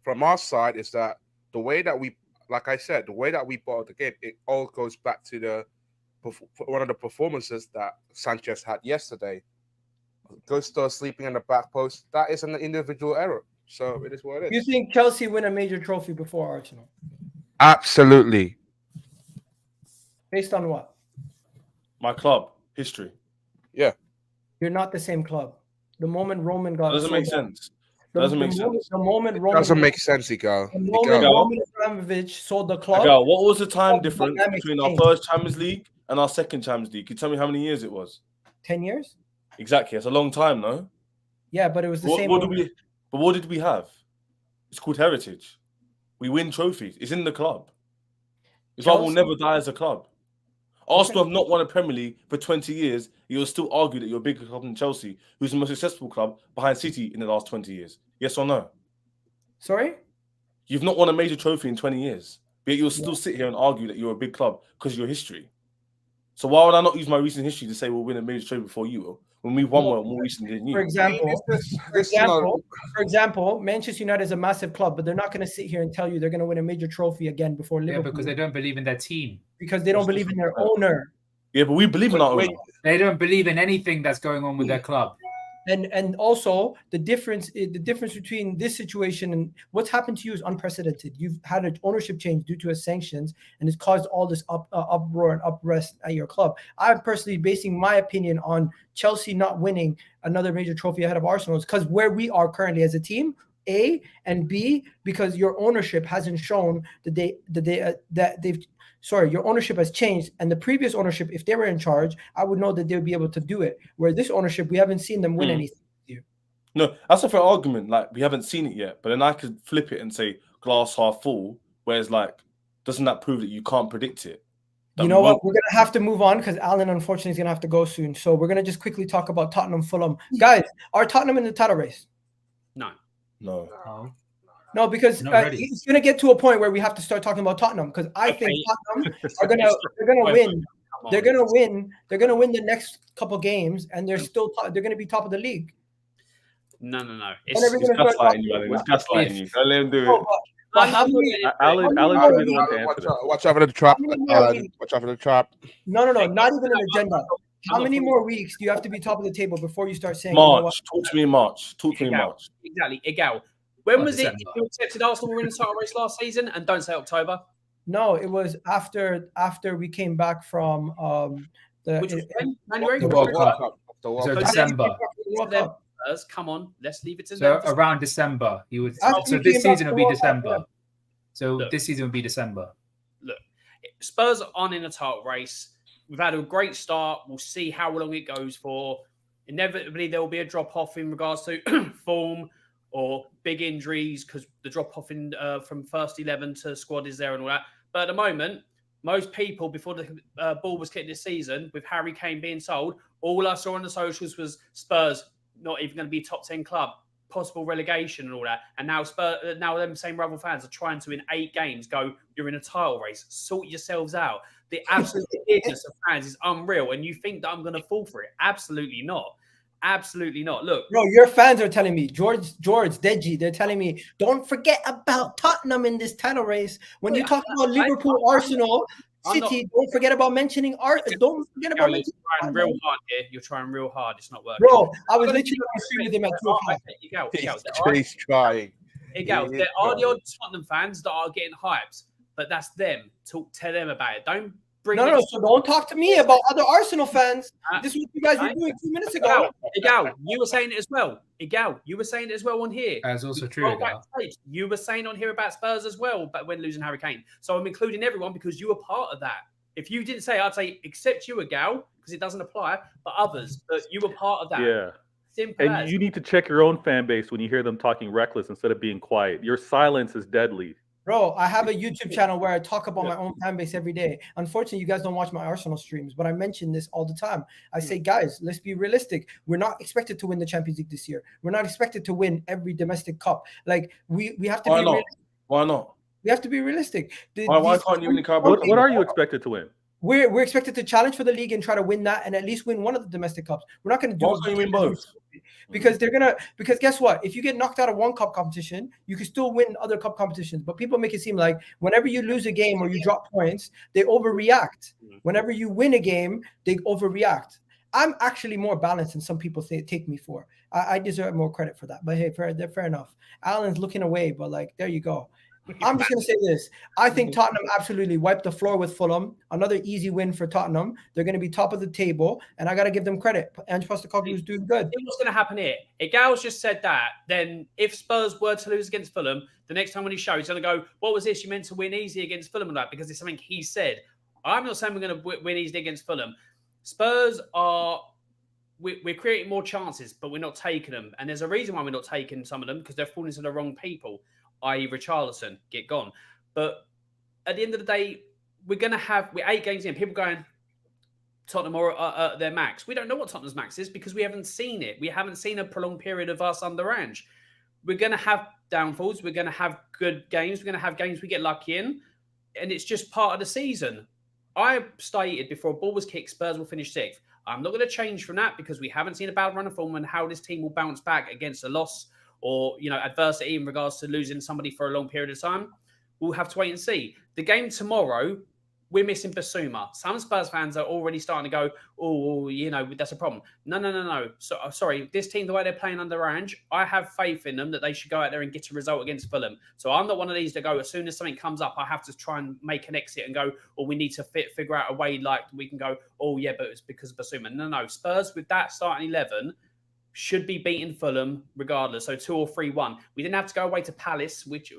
from our side is that the way that we, like I said, the way that we bottled the game, it all goes back to one of the performances that Sanchez had yesterday. Gusto sleeping in the back post. That is an individual error. So it is what it is. You think Chelsea win a major trophy before Arsenal? Absolutely. Based on what? My club history. Yeah. You're not the same club. The moment Roman got doesn't make sense. Doesn't make sense. The moment Roman doesn't make sense, Egal. The moment Roman Abramovich sold the club. Egal, what was the time difference between our first Champions League and our second Champions League? Can you tell me how many years it was? 10 years. Exactly. That's a long time, no? Yeah, but it was the same. But what did we have? It's called heritage. We win trophies. It's in the club. It's why we'll Chelsea? never die as a club. Arsenal have not won a Premier League for 20 years. You'll still argue that you're a bigger club than Chelsea, who's the most successful club behind City in the last 20 years. Yes or no? Sorry? You've not won a major trophy in 20 years. But you'll still sit here and argue that you're a big club because of your history. So why would I not use my recent history to say we'll win a major trophy before you will, when we've won one more recently than you? For example, Manchester United is a massive club, but they're not going to sit here and tell you they're going to win a major trophy again before Liverpool. Yeah, because they don't believe in their team. Because they don't believe in their owner. Yeah, but we believe in our owner. They don't believe in anything that's going on with their club. And also the difference between this situation and what's happened to you is unprecedented. You've had an ownership change due to a sanctions, and it's caused all this uproar and unrest at your club. I'm personally basing my opinion on Chelsea not winning another major trophy ahead of Arsenal because where we are currently as a team, A, and B, because your ownership hasn't shown your ownership has changed, and the previous ownership, if they were in charge, I would know that they would be able to do it. Where this ownership, we haven't seen them win anything. No, that's a fair argument. Like, we haven't seen it yet, but then I could flip it and say glass half full. Whereas, like, doesn't that prove that you can't predict it? You know what? We're going to have to move on because Alan, unfortunately, is going to have to go soon. So we're going to just quickly talk about Tottenham, Fulham. Guys, are Tottenham in the title race? No. No, because it's going to get to a point where we have to start talking about Tottenham because I think Tottenham are going to win. They're going to win. They're going to win the next couple games, and they're going to be top of the league. No. It's gaslighting you, Alan. It's gaslighting you. Don't let him do it. Alan should be the one to answer that. Watch out for the trap. Watch out for the trap. No. Not even an agenda. How many more weeks do you have to be top of the table before you start saying March? Talk to me in March. Exactly. Egal. When was it you accepted Arsenal were in the title race last season? And don't say October. No, it was after we came back from January. The World Cup. So December. Come on, let's leave it to so around December. You would. So this season will be December. So this season will be December. Look, Spurs aren't in a title race. We've had a great start. We'll see how long it goes for. Inevitably, there will be a drop off in regards to form or big injuries because the drop off in from first 11 to squad is there and all that. But at the moment, most people before the ball was kicked this season, with Harry Kane being sold, all I saw on the socials was Spurs not even going to be a top 10 club, possible relegation and all that. And now now them same rival fans are trying to, in 8 games, go, you're in a title race. Sort yourselves out. The absolute weirdness of fans is unreal. And you think that I'm going to fall for it? Absolutely not. Absolutely not. Look. Bro, your fans are telling me, George, Deji, they're telling me, don't forget about Tottenham in this title race. When you talk about Liverpool, Arsenal, City, don't forget about mentioning Don't forget about mentioning You're trying real hard here. You're trying real hard. It's not working. Bro, I was literally on stream with him at 2 o'clock. He's trying. Egal, there are the odd Tottenham fans that are getting hyped, but that's them. Tell them about it. Don't bring so don't talk to me about other Arsenal fans. This is what you guys were doing 2 minutes ago. Egal, you were saying it as well. Egal, you were saying it as well on here. That's also true. You were saying on here about Spurs as well, but when losing Harry Kane. So I'm including everyone because you were part of that. If you didn't say, I'd say except you, Egal, because it doesn't apply, but others. But you were part of that. Yeah. Simple and you need to check your own fan base when you hear them talking reckless instead of being quiet. Your silence is deadly. Bro, I have a YouTube channel where I talk about my own fan base every day. Unfortunately, you guys don't watch my Arsenal streams, but I mention this all the time. I say, guys, let's be realistic. We're not expected to win the Champions League this year. We're not expected to win every domestic cup. Like, we have to be realistic. Why not? We have to be realistic. Why can't you win the cup? What are you expected to win? We're expected to challenge for the league and try to win that and at least win one of the domestic cups. We're not going to do Why can't you win both? Because because guess what? If you get knocked out of one cup competition, you can still win other cup competitions. But people make it seem like whenever you lose a game or you drop points, they overreact. Whenever you win a game, they overreact. I'm actually more balanced than some people take me for. I deserve more credit for that. But hey, fair enough. Alan's looking away, but like, there you go. I'm just going to say this. I think Tottenham absolutely wiped the floor with Fulham. Another easy win for Tottenham. They're going to be top of the table, and I got to give them credit. Ange Postecoglou is doing good. What's going to happen here? Egal's just said that. Then if Spurs were to lose against Fulham, the next time when he shows, he's going to go, what was this? You meant to win easy against Fulham and that because it's something he said. I'm not saying we're going to win easily against Fulham. Spurs are... We're creating more chances, but we're not taking them. And there's a reason why we're not taking some of them because they're falling to the wrong people. i.e. Richarlison, get gone. But at the end of the day, we're going to have 8 games in. People going, Tottenham are at their max. We don't know what Tottenham's max is because we haven't seen it. We haven't seen a prolonged period of us under Ange. We're going to have downfalls. We're going to have good games. We're going to have games we get lucky in. And it's just part of the season. I stated before a ball was kicked, Spurs will finish 6th. I'm not going to change from that because we haven't seen a bad run of form and how this team will bounce back against a loss or, adversity in regards to losing somebody for a long period of time. We'll have to wait and see. The game tomorrow, we're missing Basuma. Some Spurs fans are already starting to go, that's a problem. No. So, sorry, this team, the way they're playing under Ange, I have faith in them that they should go out there and get a result against Fulham. So I'm not one of these that go, as soon as something comes up, I have to try and make an exit and go, we need to figure out a way like we can go, but it's because of Basuma. No. Spurs with that starting 11 should be beating Fulham regardless. So 2 or 3-1. We didn't have to go away to Palace, which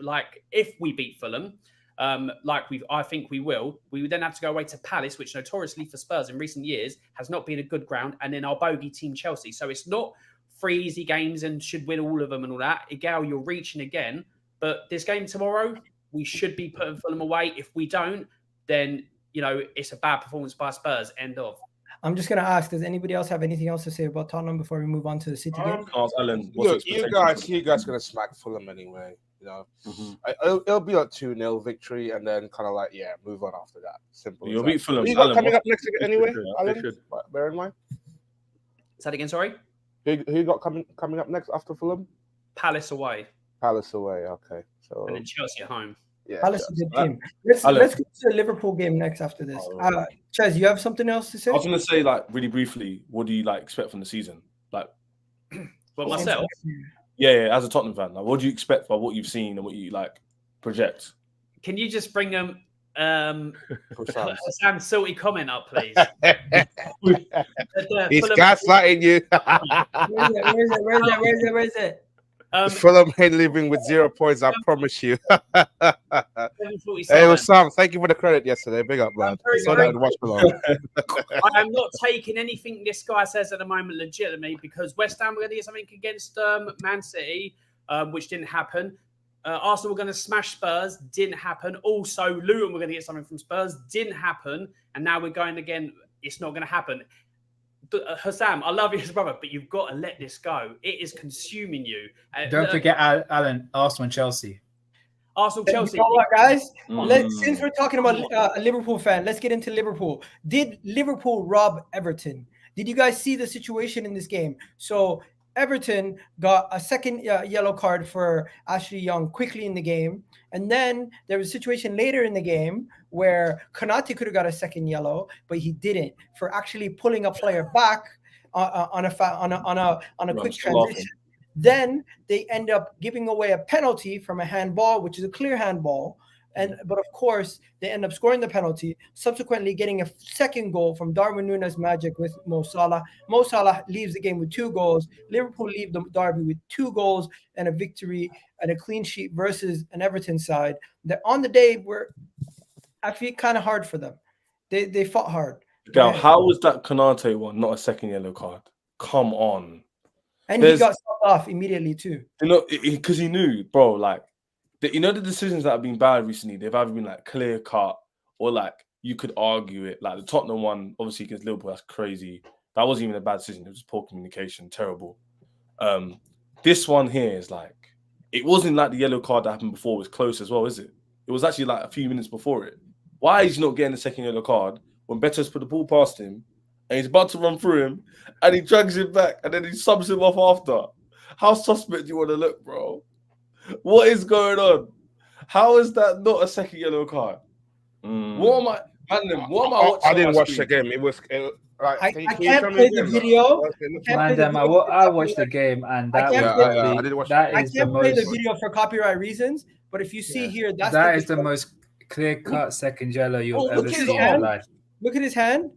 if we beat Fulham, I think we will. We would then have to go away to Palace, which notoriously for Spurs in recent years has not been a good ground, and then our bogey team Chelsea. So it's not 3 easy games and should win all of them and all that. Egal, you're reaching again, but this game tomorrow, we should be putting Fulham away. If we don't, then it's a bad performance by Spurs. End of. I'm just going to ask, does anybody else have anything else to say about Tottenham before we move on to the City game? Alan, Look, you guys gonna smack Fulham anyway. It'll be a 2-0 victory, and then kind of move on after that. Simple. You'll beat Fulham. Who you got coming up next anyway, Alan? Bear in mind. Say that again, sorry? Who you got coming up next after Fulham? Palace away. Okay. So and then Chelsea at home. Yeah, Palace is a good team. Let's go to the Liverpool game next after this. Chez, you have something else to say? I was going to say, really briefly, what do you expect from the season? Well, myself. Yeah, as a Tottenham fan, what do you expect by what you've seen and what you project? Can you just bring Sam's salty comment up, please? He's gaslighting you. Where is it? Fulham ain't living with 0 points, I promise you. Hey, Sam, thank you for the credit yesterday. Big up, man. I'm not taking anything this guy says at the moment legitimately because West Ham were going to get something against Man City, which didn't happen. Arsenal were going to smash Spurs, didn't happen. Also, Luton were going to get something from Spurs, didn't happen. And now we're going again, it's not going to happen. Hassam, I love you as brother, but you've got to let this go. It is consuming you. Don't forget, Alan, Arsenal and Chelsea. Chelsea. You know what, guys? Since we're talking about a Liverpool fan, let's get into Liverpool. Did Liverpool rob Everton? Did you guys see the situation in this game? So Everton got a second yellow card for Ashley Young quickly in the game. And then there was a situation later in the game where Konate could have got a second yellow, but he didn't for actually pulling a player back on a quick transition. Then they end up giving away a penalty from a handball, which is a clear handball. But of course, they end up scoring the penalty, subsequently getting a second goal from Darwin Núñez magic with Mo Salah. Mo Salah leaves the game with 2 goals. Liverpool leave the derby with 2 goals and a victory and a clean sheet versus an Everton side that on the day were actually kind of hard for them. They fought hard. Now, how was that Konate one not a second yellow card? Come on. And he got stopped off immediately too. Because he knew, bro, the decisions that have been bad recently, they've either been clear cut or you could argue it. The Tottenham one, obviously against Liverpool, that's crazy. That wasn't even a bad decision. It was just poor communication, terrible. This one here is it wasn't the yellow card that happened before was close as well, is it? It was actually a few minutes before it. Why is he not getting the second yellow card when Betis put the ball past him and he's about to run through him and he drags him back and then he subs him off after? How suspect do you want to look, bro? What is going on? How is that not a second yellow card? What am I watching? I didn't watch the game. I can't play the video. I watched the game and I didn't watch. I can't play the video for copyright reasons. But if you see here, that is the most clear-cut second yellow you'll ever see in your life. Look at his hand.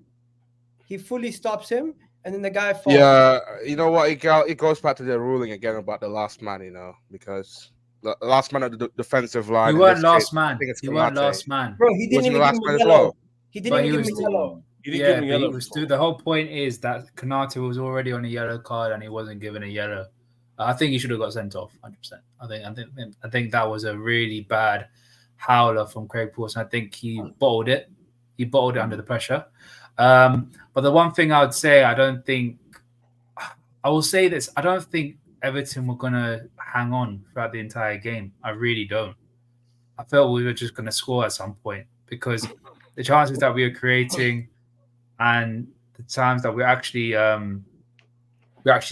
He fully stops him, and then the guy falls. Yeah, you know what? It goes back to the ruling again about the last man. Because the last man of the defensive line. He weren't last man. He weren't last man. Bro, he didn't even give him a yellow. He didn't even give him a yellow. The whole point is that Konate was already on a yellow card and he wasn't given a yellow. I think he should have got sent off 100%. I think that was a really bad howler from Craig Pawson. I think he bottled it He bottled it under the pressure. But the one thing I would say, I will say this: I don't think Everton were gonna hang on throughout the entire game. I really don't. I felt we were just gonna score at some point because the chances that we were creating and the times that we actually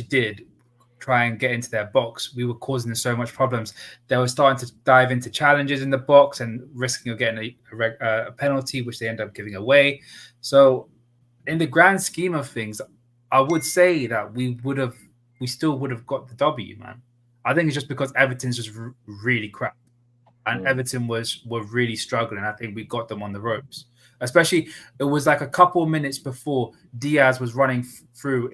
did try and get into their box, we were causing them so much problems. They were starting to dive into challenges in the box and risking of getting a penalty, which they end up giving away. So, in the grand scheme of things, I would say that we still would have got the W, man. I think it's just because Everton's just really crap, and Everton were really struggling. I think we got them on the ropes. Especially, it was like a couple of minutes before Diaz was running through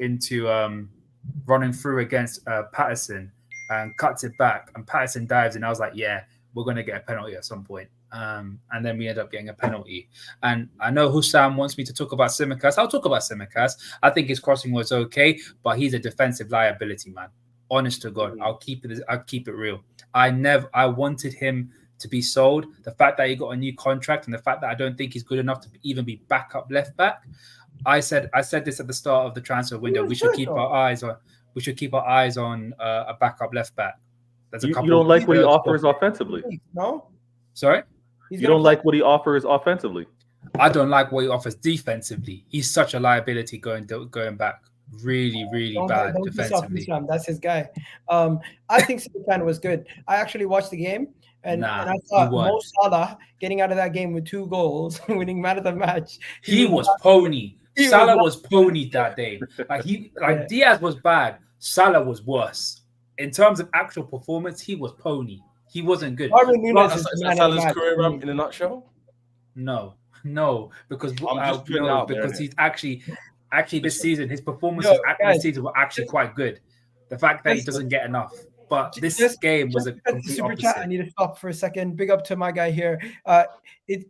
against Patterson and cuts it back, and Patterson dives in. I was like, yeah, we're going to get a penalty at some point. And then we end up getting a penalty. And I know Hussam wants me to talk about Tsimikas. I'll talk about Tsimikas. I think his crossing was okay, but he's a defensive liability, man. Honest to God, I'll keep it real. I wanted him to be sold. The fact that he got a new contract and the fact that I don't think he's good enough to even be backup left back. I said this at the start of the transfer window. We should keep our eyes on a backup left back. You don't like what he offers offensively? No. Sorry? You don't like what he offers offensively? I don't like what he offers defensively. He's such a liability going back. Really, really bad defensively. That's his guy. I think Tsimikas was good. I actually watched the game. And I thought Mo Salah getting out of that game with 2 goals, winning man of the match. He was pony. Salah was pony that day. Diaz was bad. Salah was worse. In terms of actual performance, he was pony. He wasn't good. That's Salah's career in a nutshell? No, because he's actually this season, his performances this season were actually quite good. The fact that he doesn't get enough. But this game was a complete super opposite. chat. I need to stop for a second. Big up to my guy here. Is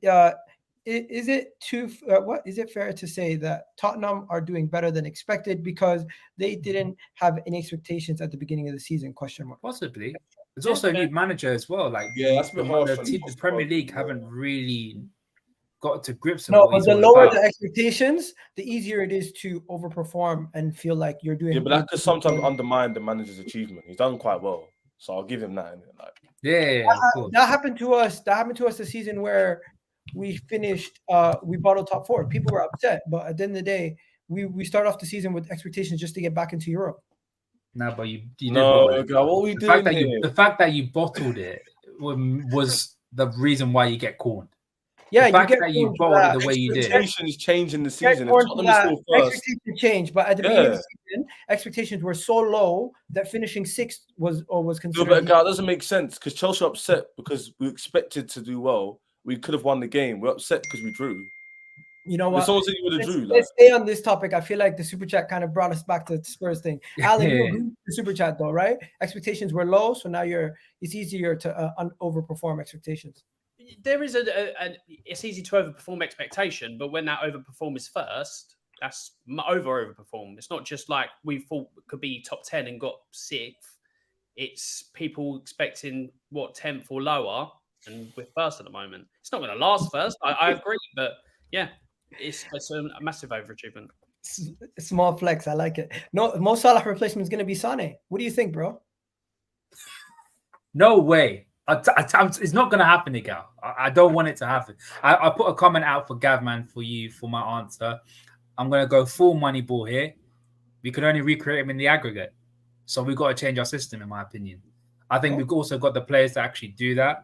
it fair to say that Tottenham are doing better than expected because they didn't have any expectations at the beginning of the season? Question mark. Possibly. There's also a new manager as well. That's the Premier League haven't really got to grips. No, but the lower the expectations, the easier it is to overperform and feel like you're doing. Yeah, but that could sometimes undermine the manager's achievement. He's done quite well, so I'll give him that. That happened to us. That happened to us the season where we finished. We bottled top 4. People were upset, but at the end of the day, we start off the season with expectations just to get back into Europe. But you what we doing here? The fact that you bottled it was the reason why you get cornered. Yeah, the fact that you bottled it the way you did. Expectations change in the season. Expectations change, but at the beginning of the season, expectations were so low that finishing 6th was considered. No, but that doesn't make sense because Chelsea are upset because we expected to do well. We could have won the game. We're upset because we drew. You know what? Let's stay on this topic. I feel like the super chat kind of brought us back to the Spurs thing. Alan, you agree with the super chat though, right? Expectations were low, so now it's easier to overperform expectations. There is it's easy to overperform expectation, but when that overperform is first, that's overperform. It's not just like we thought could be top 10 and got 6th. It's people expecting 10th or lower, and we're first at the moment. It's not going to last first. I agree, but yeah, it's a massive overachievement. Small flex, I like it. No, Mo Salah replacement is going to be Sane. What do you think, bro? No way. It's not going to happen, Egal. I don't want it to happen. I put a comment out for Gavman for you for my answer. I'm going to go full money ball here. We could only recreate him in the aggregate. So we've got to change our system, in my opinion. I think we've also got the players to actually do that.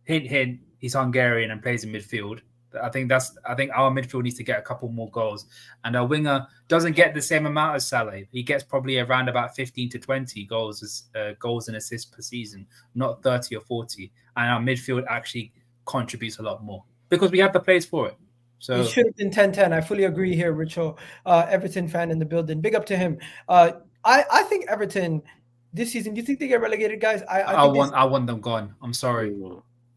Hint, he's Hungarian and plays in midfield. I think our midfield needs to get a couple more goals. And our winger doesn't get the same amount as Salah. He gets probably around about 15 to 20 goals and assists per season, not 30 or 40. And our midfield actually contributes a lot more because we have the players for it. So it should have been 10-10. I fully agree here, Richo. Everton fan in the building. Big up to him. I think Everton this season, do you think they get relegated, guys? I want them gone. I'm sorry.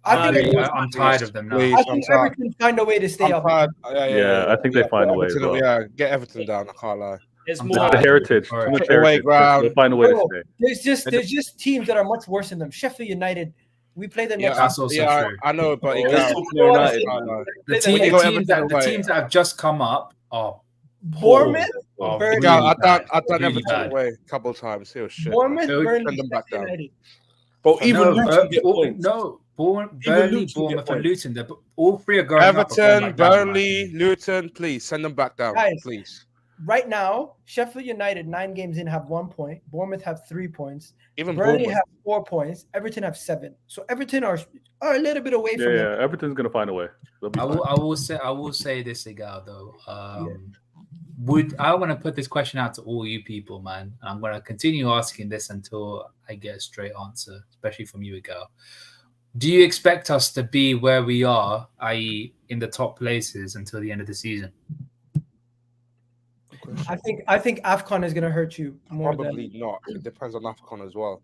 I'm tired of them now. I think Everton find a way to stay up. I think they find a way. Get Everton down. I can't lie. There's the heritage. Too much heritage. They'll find a way to stay. There's just teams that are much worse than them. Sheffield United We play the Yeah, next. That's also true. I know, but Oh, Egal, let's talk about United. The When you go teams Everton that away, have just come up are Bournemouth, are Burnley. Egal, really bad. I've done Really Everton bad. away a couple of times. It was shit. Bournemouth, So- Burnley, Send them back Sheffield down. United. But even No, Luton get points. Burnley, Luton get Bournemouth, and points. Luton. All three are going up. Are going Everton, back down, in my Burnley, opinion. Luton, please send them back down, Guys. please. Right now, Sheffield United 9 games in have 1 point. Bournemouth have 3 points. Even Burnley Bournemouth. have 4 points. Everton have 7. So Everton are a little bit away from them. Yeah, Everton's gonna find a way. They'll be fine. I will say this, Egal, though. I want to put this question out to all you people, man. I'm going to continue asking this until I get a straight answer, especially from you, Egal. Do you expect us to be where we are, i.e., in the top places until the end of the season? I think AFCON is going to hurt you more Probably not. It depends on AFCON as well.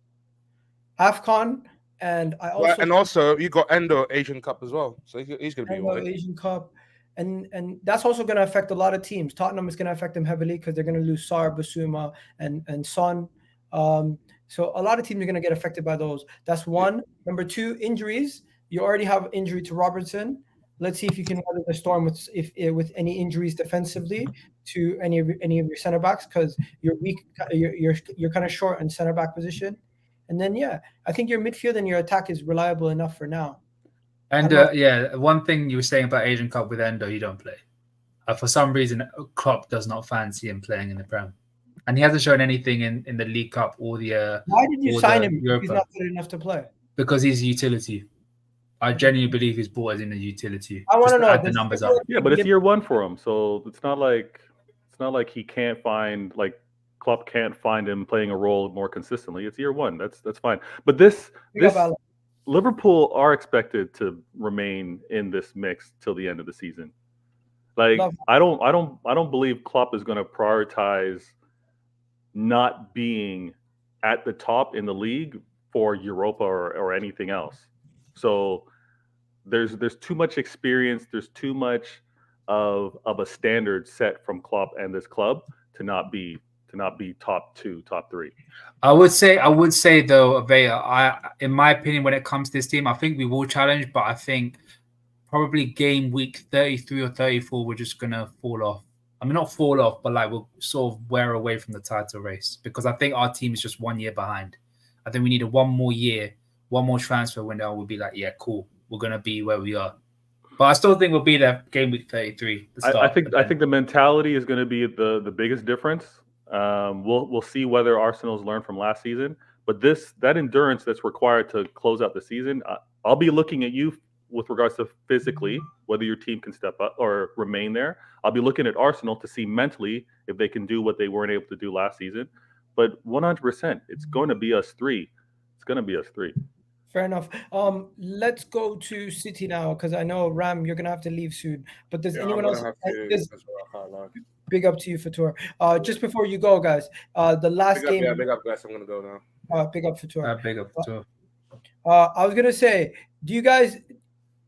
than AFCON, and I also And also you got Endo Asian Cup as well, so he's going to be Anglo away. Asian Cup, and that's also going to affect a lot of teams. Tottenham is going to affect them heavily because they're going to lose Sar, Basuma, and Son. So a lot of teams are going to get affected by those. That's one. Number two, injuries. You already have injury to Robertson. Let's see if you can weather the storm with any injuries defensively to any of your center backs, because you're weak. You're kind of short in center back position. And then I think your midfield and your attack is reliable enough for now. And one thing you were saying about Asian Cup with Endo, you don't play. For some reason, Klopp does not fancy him playing in the Prem, and he hasn't shown anything in the League Cup or the. Why did you sign him? Europa. He's not good enough to play. Because he's a utility. I genuinely believe he's bought as in a utility. I want to know add the numbers up. Yeah, but it's year one for him, so it's not like he can't find, like, Klopp can't find him playing a role more consistently. It's year one. That's fine. But this Liverpool are expected to remain in this mix till the end of the season. Like, I don't believe Klopp is going to prioritize not being at the top in the league for Europa or anything else. So there's too much experience. There's too much of a standard set from Klopp and this club to not be top 2, top 3. I would say though, Vea, in my opinion, when it comes to this team, I think we will challenge, but I think probably game week 33 or 34, we're just gonna fall off. I mean, not fall off, but like we'll sort of wear away from the title race, because I think our team is just 1 year behind. I think we need one more year, one more transfer window. We'll be like, yeah, cool, we're gonna be where we are. But I still think we'll be there game week 33. I think the mentality is going to be the biggest difference. We'll see whether Arsenal's learned from last season, but that endurance that's required to close out the season, I'll be looking at you with regards to physically whether your team can step up or remain there. I'll be looking at Arsenal to see mentally if they can do what they weren't able to do last season. But 100%, it's going to be us 3. It's going to be us 3. Fair enough. Let's go to City now, because I know, Ram, you're going to have to leave soon. But does anyone else? Big up to you, Fatur. Just before you go, guys, the last game. Yeah, big up, guys. I'm going to go now. Big up, Fatur. Big up, Fatur. I was going to say,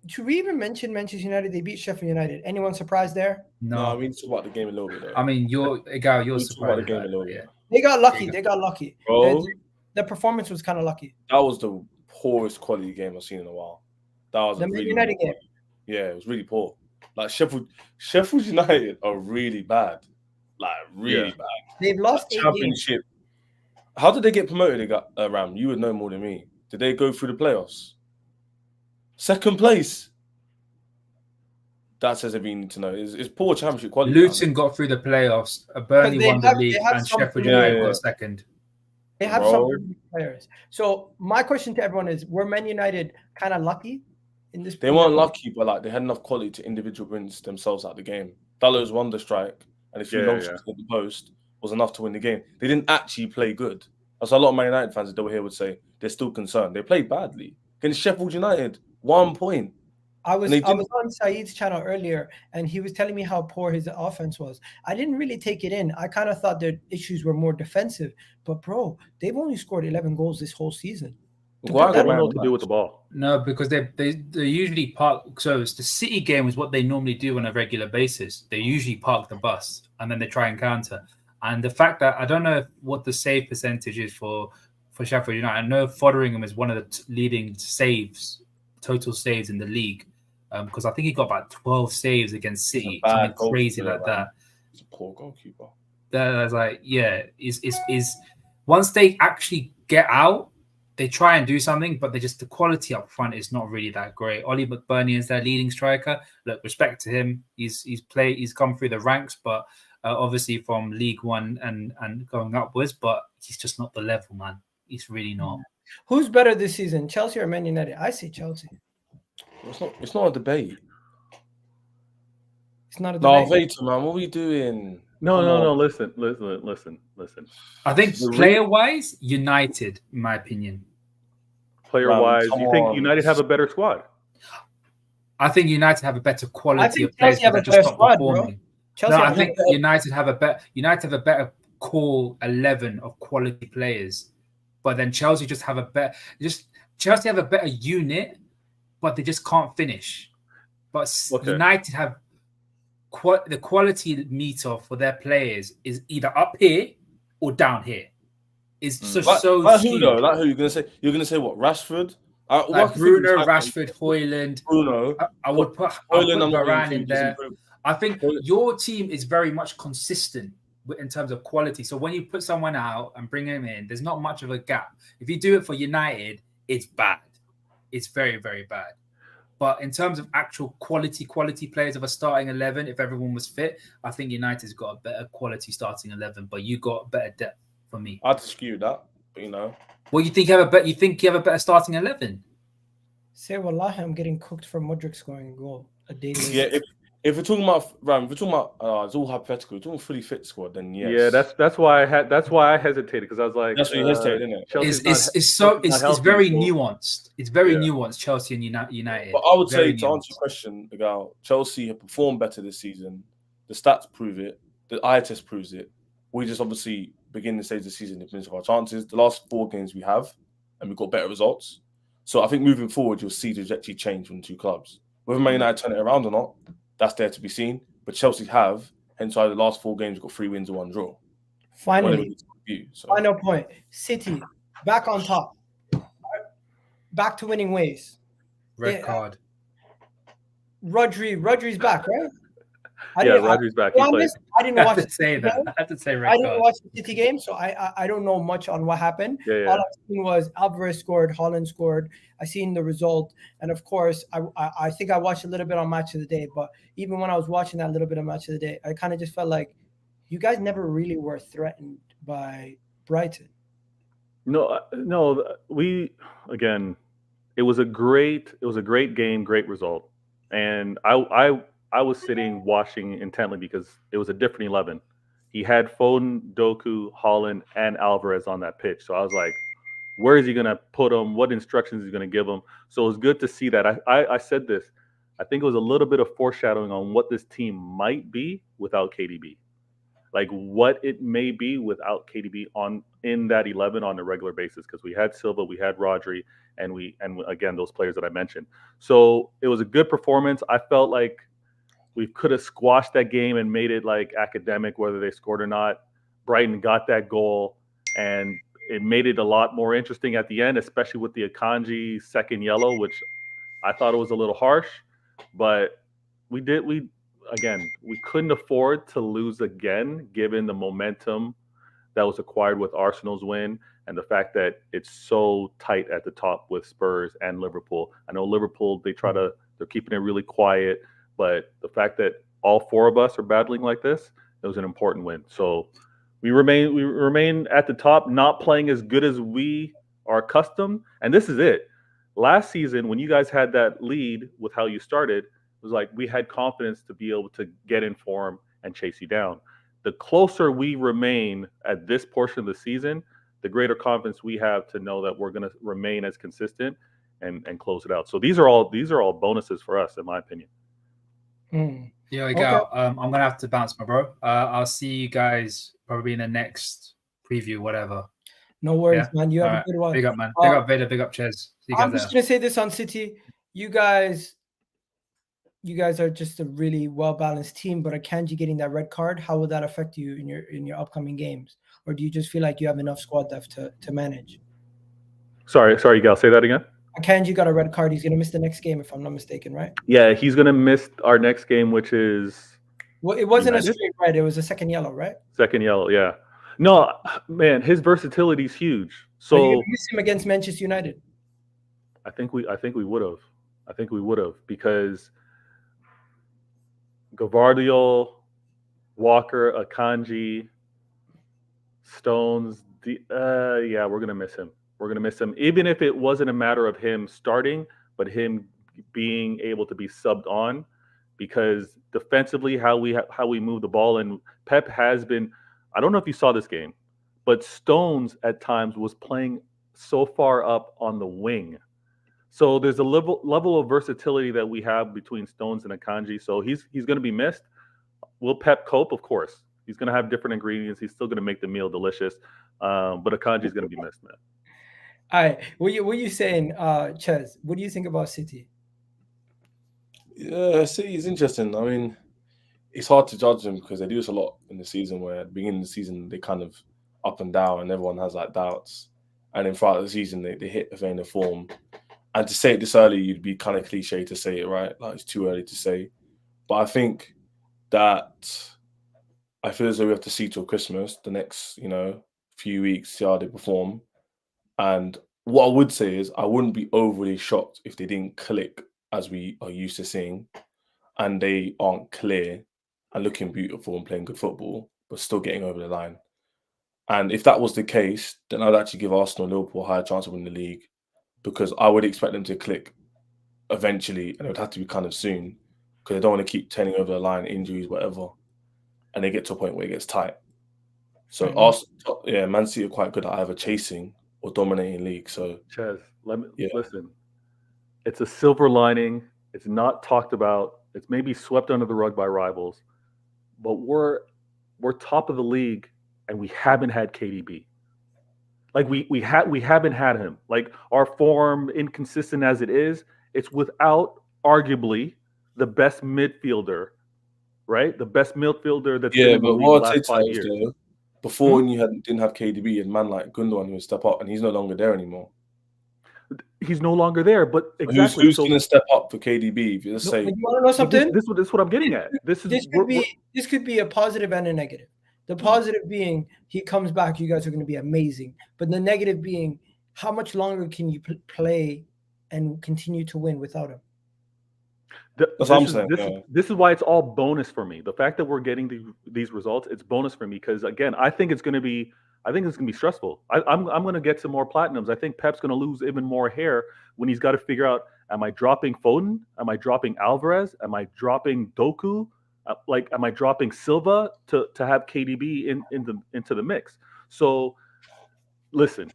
should we even mention Manchester United? They beat Sheffield United. Anyone surprised there? No, I mean, talk about the game a little bit, though. I mean, you're surprised. About the game a little bit. They got lucky. Bro, the performance was kind of lucky. That was the poorest quality game I've seen in a while. That was the Man United game. Yeah, it was really poor. Like Sheffield United are really bad. Like really bad. They've lost 8 championship. Games. How did they get promoted? They got Ram. You would know more than me. Did they go through the playoffs? Second place. That says everything you need to know. It's poor championship quality. Luton got through the playoffs. Burnley won the league, and Sheffield United got second. They have some players. So my question to everyone is: were Man United kind of lucky in this? They weren't lucky, but like they had enough quality to individual wins themselves out the game. Dalot's won the strike, and if you launched at the post, was enough to win the game. They didn't actually play good. That's a lot of Man United fans that were here would say they're still concerned. They played badly against Sheffield United. 1 point. I was on Saeed's channel earlier, and he was telling me how poor his offense was. I didn't really take it in. I kind of thought their issues were more defensive. But, bro, they've only scored 11 goals this whole season. What do to do with the ball? No, because they usually park. So it's the City game is what they normally do on a regular basis. They usually park the bus, and then they try and counter. And the fact that I don't know what the save percentage is for for Sheffield United. I know Fotheringham is one of the leading total saves in the league, because I think he got about 12 saves against City, something crazy like that. He's a poor goalkeeper. That was like, yeah, is once they actually get out, they try and do something, but the quality up front is not really that great. Ollie McBurney is their leading striker. Look, respect to him. He's come through the ranks, but obviously from League One and going upwards, but he's just not the level, man. He's really not. Who's better this season, Chelsea or Man United? I say Chelsea. It's not a debate. It's not a debate. No, Vator, man, what are we doing? No. Listen. I think player-wise, United, in my opinion. Player-wise, you think United have a better squad? I think United have a better quality of players. Chelsea have a better squad, bro. I think United have a better core 11 of quality players, but then Chelsea just have a better. Chelsea have a better unit, but they just can't finish. But United have the quality meter for their players is either up here or down here. It's just like who though? Like who you're gonna say? You're gonna say what? Rashford? Like Bruno, Rashford, Højlund. Bruno. I would put Varane in there. I think your team is very much consistent in terms of quality. So when you put someone out and bring him in, there's not much of a gap. If you do it for United, it's bad. It's very, very bad. But in terms of actual quality players of a starting 11, if everyone was fit, I think United's got a better quality starting 11. But you got better depth for me. I'd dispute that, but you know. Well, you think you have a better starting 11? Say wallahi, I'm getting cooked for Mudryk scoring a goal a day later. Yeah, if we're talking about it's all hypothetical. We're talking fully fit squad, then yes. Yeah, that's why I hesitated, because I was like, that's why you hesitated, isn't it? It's very nuanced. It's very nuanced, Chelsea and United. But I would say, to answer your question about Chelsea have performed better this season. The stats prove it. The eye test proves it. We just obviously beginning the stage of the season depends on our chances. The last 4 games we have, and we've got better results. So I think moving forward, you'll see the trajectory change from the two clubs. Whether Man United turn it around or not, that's there to be seen. But Chelsea hence why the last 4 games got 3 wins and 1 draw. Finally, final point. City back on top, back to winning ways. Red card. Rodri's back, right? Rodri's back. I didn't watch to say that. I have to say red I didn't watch the City game, so I don't know much on what happened. Yeah. All I've seen was Alvarez scored, Haaland scored. I seen the result, and of course, I think I watched a little bit on Match of the Day. But even when I was watching that little bit of Match of the Day, I kind of just felt like you guys never really were threatened by Brighton. No. It was a great game, great result, and I was sitting watching intently because it was a different 11. He had Foden, Doku, Haaland, and Alvarez on that pitch. So I was like, where is he going to put him? What instructions is he going to give him? So it was good to see that. I said this. I think it was a little bit of foreshadowing on what this team might be without KDB. Like what it may be without KDB in that 11 on a regular basis, because we had Silva, we had Rodri, and again, those players that I mentioned. So it was a good performance. I felt like we could have squashed that game and made it like academic, whether they scored or not. Brighton got that goal, and it made it a lot more interesting at the end, especially with the Akanji second yellow, which I thought it was a little harsh. But we couldn't afford to lose again, given the momentum that was acquired with Arsenal's win and the fact that it's so tight at the top with Spurs and Liverpool. I know Liverpool, they're keeping it really quiet. But the fact that all 4 of us are battling like this, it was an important win. So we remain at the top, not playing as good as we are accustomed. And this is it. Last season, when you guys had that lead with how you started, it was like we had confidence to be able to get in form and chase you down. The closer we remain at this portion of the season, the greater confidence we have to know that we're going to remain as consistent and close it out. So these are all bonuses for us, in my opinion. Yeah, Egal. I'm gonna have to bounce, my bro. I'll see you guys probably in the next preview, whatever. No worries, man. You have a good one. Big up, man. Big up, Vader. Big up, Chez. I'm just gonna say this on City. You guys are just a really well balanced team. But Akanji getting that red card, how will that affect you in your upcoming games? Or do you just feel like you have enough squad depth to manage? Sorry, Egal. Say that again. Akanji got a red card. He's gonna miss the next game, if I'm not mistaken, right? Yeah, he's gonna miss our next game, which is Well, it wasn't United? a straight red. It was a second yellow, right? Second yellow. Yeah. No, man, his versatility is huge. So you're So gonna miss him against Manchester United. I think we would have. I think we would have because Gavardiol, Walker, Akanji, Stones. Yeah, we're gonna miss him. We're gonna miss him, even if it wasn't a matter of him starting, but him being able to be subbed on, because defensively, how we move the ball, and Pep has been. I don't know if you saw this game, but Stones at times was playing so far up on the wing. So there's a level of versatility that we have between Stones and Akanji. So he's going to be missed. Will Pep cope? Of course. He's going to have different ingredients. He's still going to make the meal delicious. But Akanji is going to be missed, man. All right. What you saying, Chez? What do you think about City? Yeah, City is interesting. I mean, it's hard to judge them because they do this a lot in the season where at the beginning of the season they kind of up and down and everyone has like doubts. And then throughout the season they hit a vein of form. And to say it this early, you'd be kind of cliche to say it, right? Like it's too early to say. But I think that I feel as though we have to see till Christmas, the next, few weeks, see how they perform. And what I would say is I wouldn't be overly shocked if they didn't click as we are used to seeing, and they aren't clear and looking beautiful and playing good football, but still getting over the line. And if that was the case, then I'd actually give Arsenal and Liverpool a higher chance of winning the league, because I would expect them to click eventually, and it would have to be kind of soon, because they don't want to keep turning over the line, injuries, whatever, and they get to a point where it gets tight. So Arsenal, Man City are quite good at either chasing or dominating league. So Chez, listen. It's a silver lining. It's not talked about. It's maybe swept under the rug by rivals, but we're top of the league, and we haven't had KDB. Like we haven't had him. Like our form, inconsistent as it is, it's without arguably the best midfielder, right? The best midfielder that's been in the league the last 5 years. Though, before when you didn't have KDB, and man like Gundogan who would step up, and he's no longer there anymore. He's no longer there, but exactly. Who's going to step up for KDB? If you just say, you want to know something? This is what I'm getting at. This could be a positive and a negative. The positive being he comes back, you guys are going to be amazing. But the negative being, how much longer can you play and continue to win without him? That's what I'm saying. This is why it's all bonus for me. The fact that we're getting these results, it's bonus for me, because again, I think it's going to be stressful. I'm going to get some more platinums. I think Pep's going to lose even more hair when he's got to figure out: am I dropping Foden? Am I dropping Alvarez? Am I dropping Doku? Am I dropping Silva to have KDB into the mix? So, listen,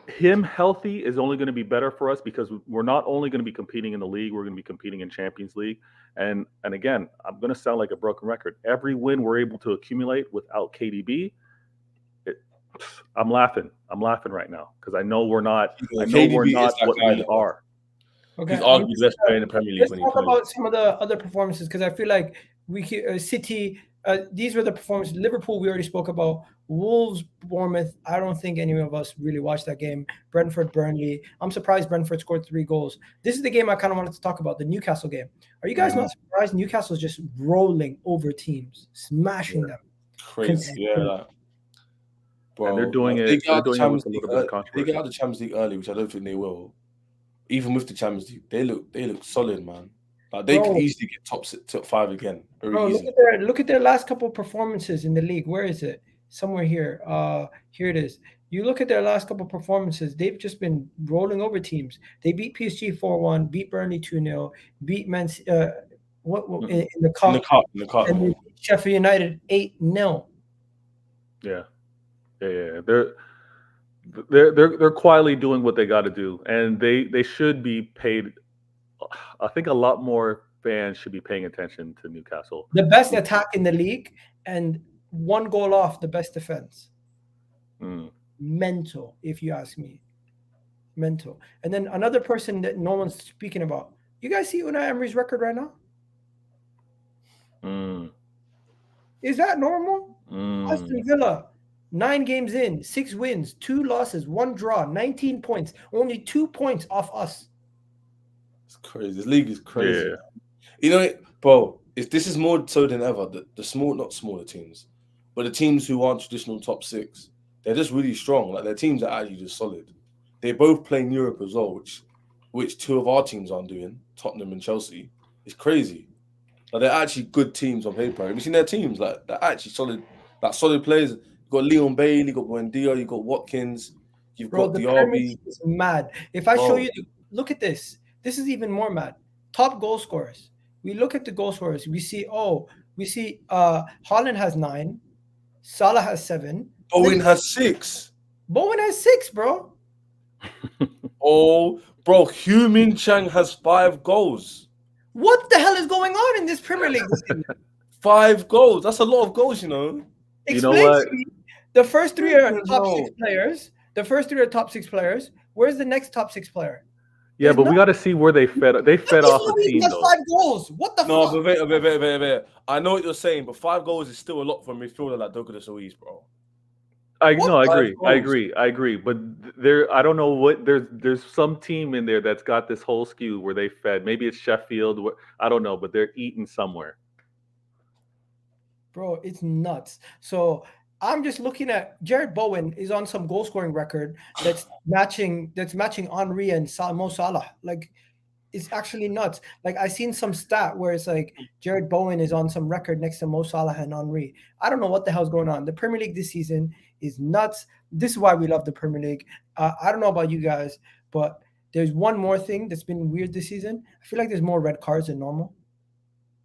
him healthy is only going to be better for us, because we're not only going to be competing in the league, we're going to be competing in Champions League. And again, I'm going to sound like a broken record. Every win we're able to accumulate without KDB, I'm laughing. I'm laughing right now, because I know we're not. I know we're not what we are. Okay, he's arguably the best player in the Premier League. Let's talk about some of the other performances, because I feel like City. These were the performances. Liverpool, we already spoke about. Wolves, Bournemouth. I don't think any of us really watched that game. Brentford, Burnley. I'm surprised Brentford scored 3 goals. This is the game I kind of wanted to talk about, the Newcastle game. Are you guys not surprised? Newcastle's just rolling over teams, smashing them. Crazy, yeah. Bro, and they're doing it. They get out the Champions League early, which I don't think they will. Even with the Champions League, they look solid, man. Like they could easily get top 5 again. Look at their last couple of performances in the league. Where is it? Somewhere here. Here it is. You look at their last couple of performances, they've just been rolling over teams. They beat PSG 4-1, beat Burnley 2-0, beat Man in the cup. In the cup. And Sheffield United 8-0. Yeah. They're quietly doing what they got to do, and they should be paid. I think a lot more fans should be paying attention to Newcastle. The best attack in the league, and 1 goal off the best defense. Mental, if you ask me. Mental. And then another person that no one's speaking about. You guys see Unai Emery's record right now? Is that normal? Aston Villa, 9 games in, 6 wins, 2 losses, 1 draw, 19 points, only 2 points off us. It's crazy. This league is crazy. Yeah. You know, bro, this is more so than ever. The small, not smaller teams, but the teams who aren't traditional top 6, they're just really strong. Like, their teams are actually just solid. They both play in Europe as well, which 2 of our teams aren't doing, Tottenham and Chelsea. It's crazy. Like, they're actually good teams on paper. Have you seen their teams? Like, they're actually solid. Like, solid players. You've got Leon Bailey, you've got Buendia, you've got Watkins, you've got the Premier Diaby. League is mad. If I show you, look at this. This is even more mad. Top goal scorers. We look at the goal scorers. We see Haaland has 9, Salah has 7. Bowen has 6. Bowen has 6, bro. Oh, bro, Heung-min Chang has 5 goals. What the hell is going on in this Premier League this season? 5 goals. That's a lot of goals, you know. Explain what? to me. The first 3 are top No. 6 players. The first 3 are top 6 players. Where's the next top 6 player? Yeah, but we got to see where they fed. They fed off the team has though. 5 goals. What the No, fuck? but wait. I know what you're saying, but 5 goals is still a lot for a midfielder like Douglas Luiz, bro. I Five agree. But I don't know what there's some team in there that's got this whole skew where they fed. Maybe it's Sheffield. I don't know, but they're eating somewhere. Bro, it's nuts. So I'm just looking at Jared Bowen is on some goal scoring record that's matching Henry and Mo Salah. Like, it's actually nuts. Like, I seen some stat where it's like Jared Bowen is on some record next to Mo Salah and Henry. I don't know what the hell's going on. The Premier League this season is nuts. This is why we love the Premier League. I don't know about you guys, but there's one more thing that's been weird this season. I feel like there's more red cards than normal.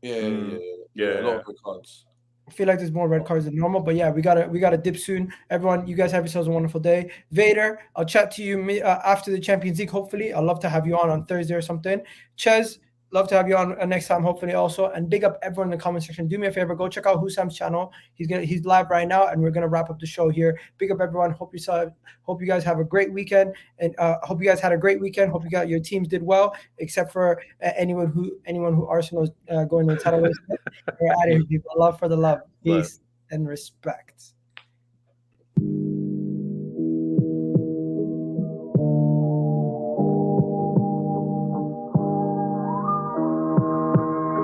Yeah. A lot of red cards. I feel like there's more red cards than normal, but yeah, we gotta dip soon. Everyone, you guys have yourselves a wonderful day. Vader, I'll chat to you after the Champions League. Hopefully, I'd love to have you on Thursday or something. Chez, love to have you on next time. Hopefully, also, and big up everyone in the comment section. Do me a favor, go check out Husam's channel. He's live right now, and we're gonna wrap up the show here. Big up everyone. Hope you guys have a great weekend, and hope you guys had a great weekend. Hope your teams did well, except for anyone who Arsenal's going to the title race. We're out of here, people. Love for the love, peace, and respect.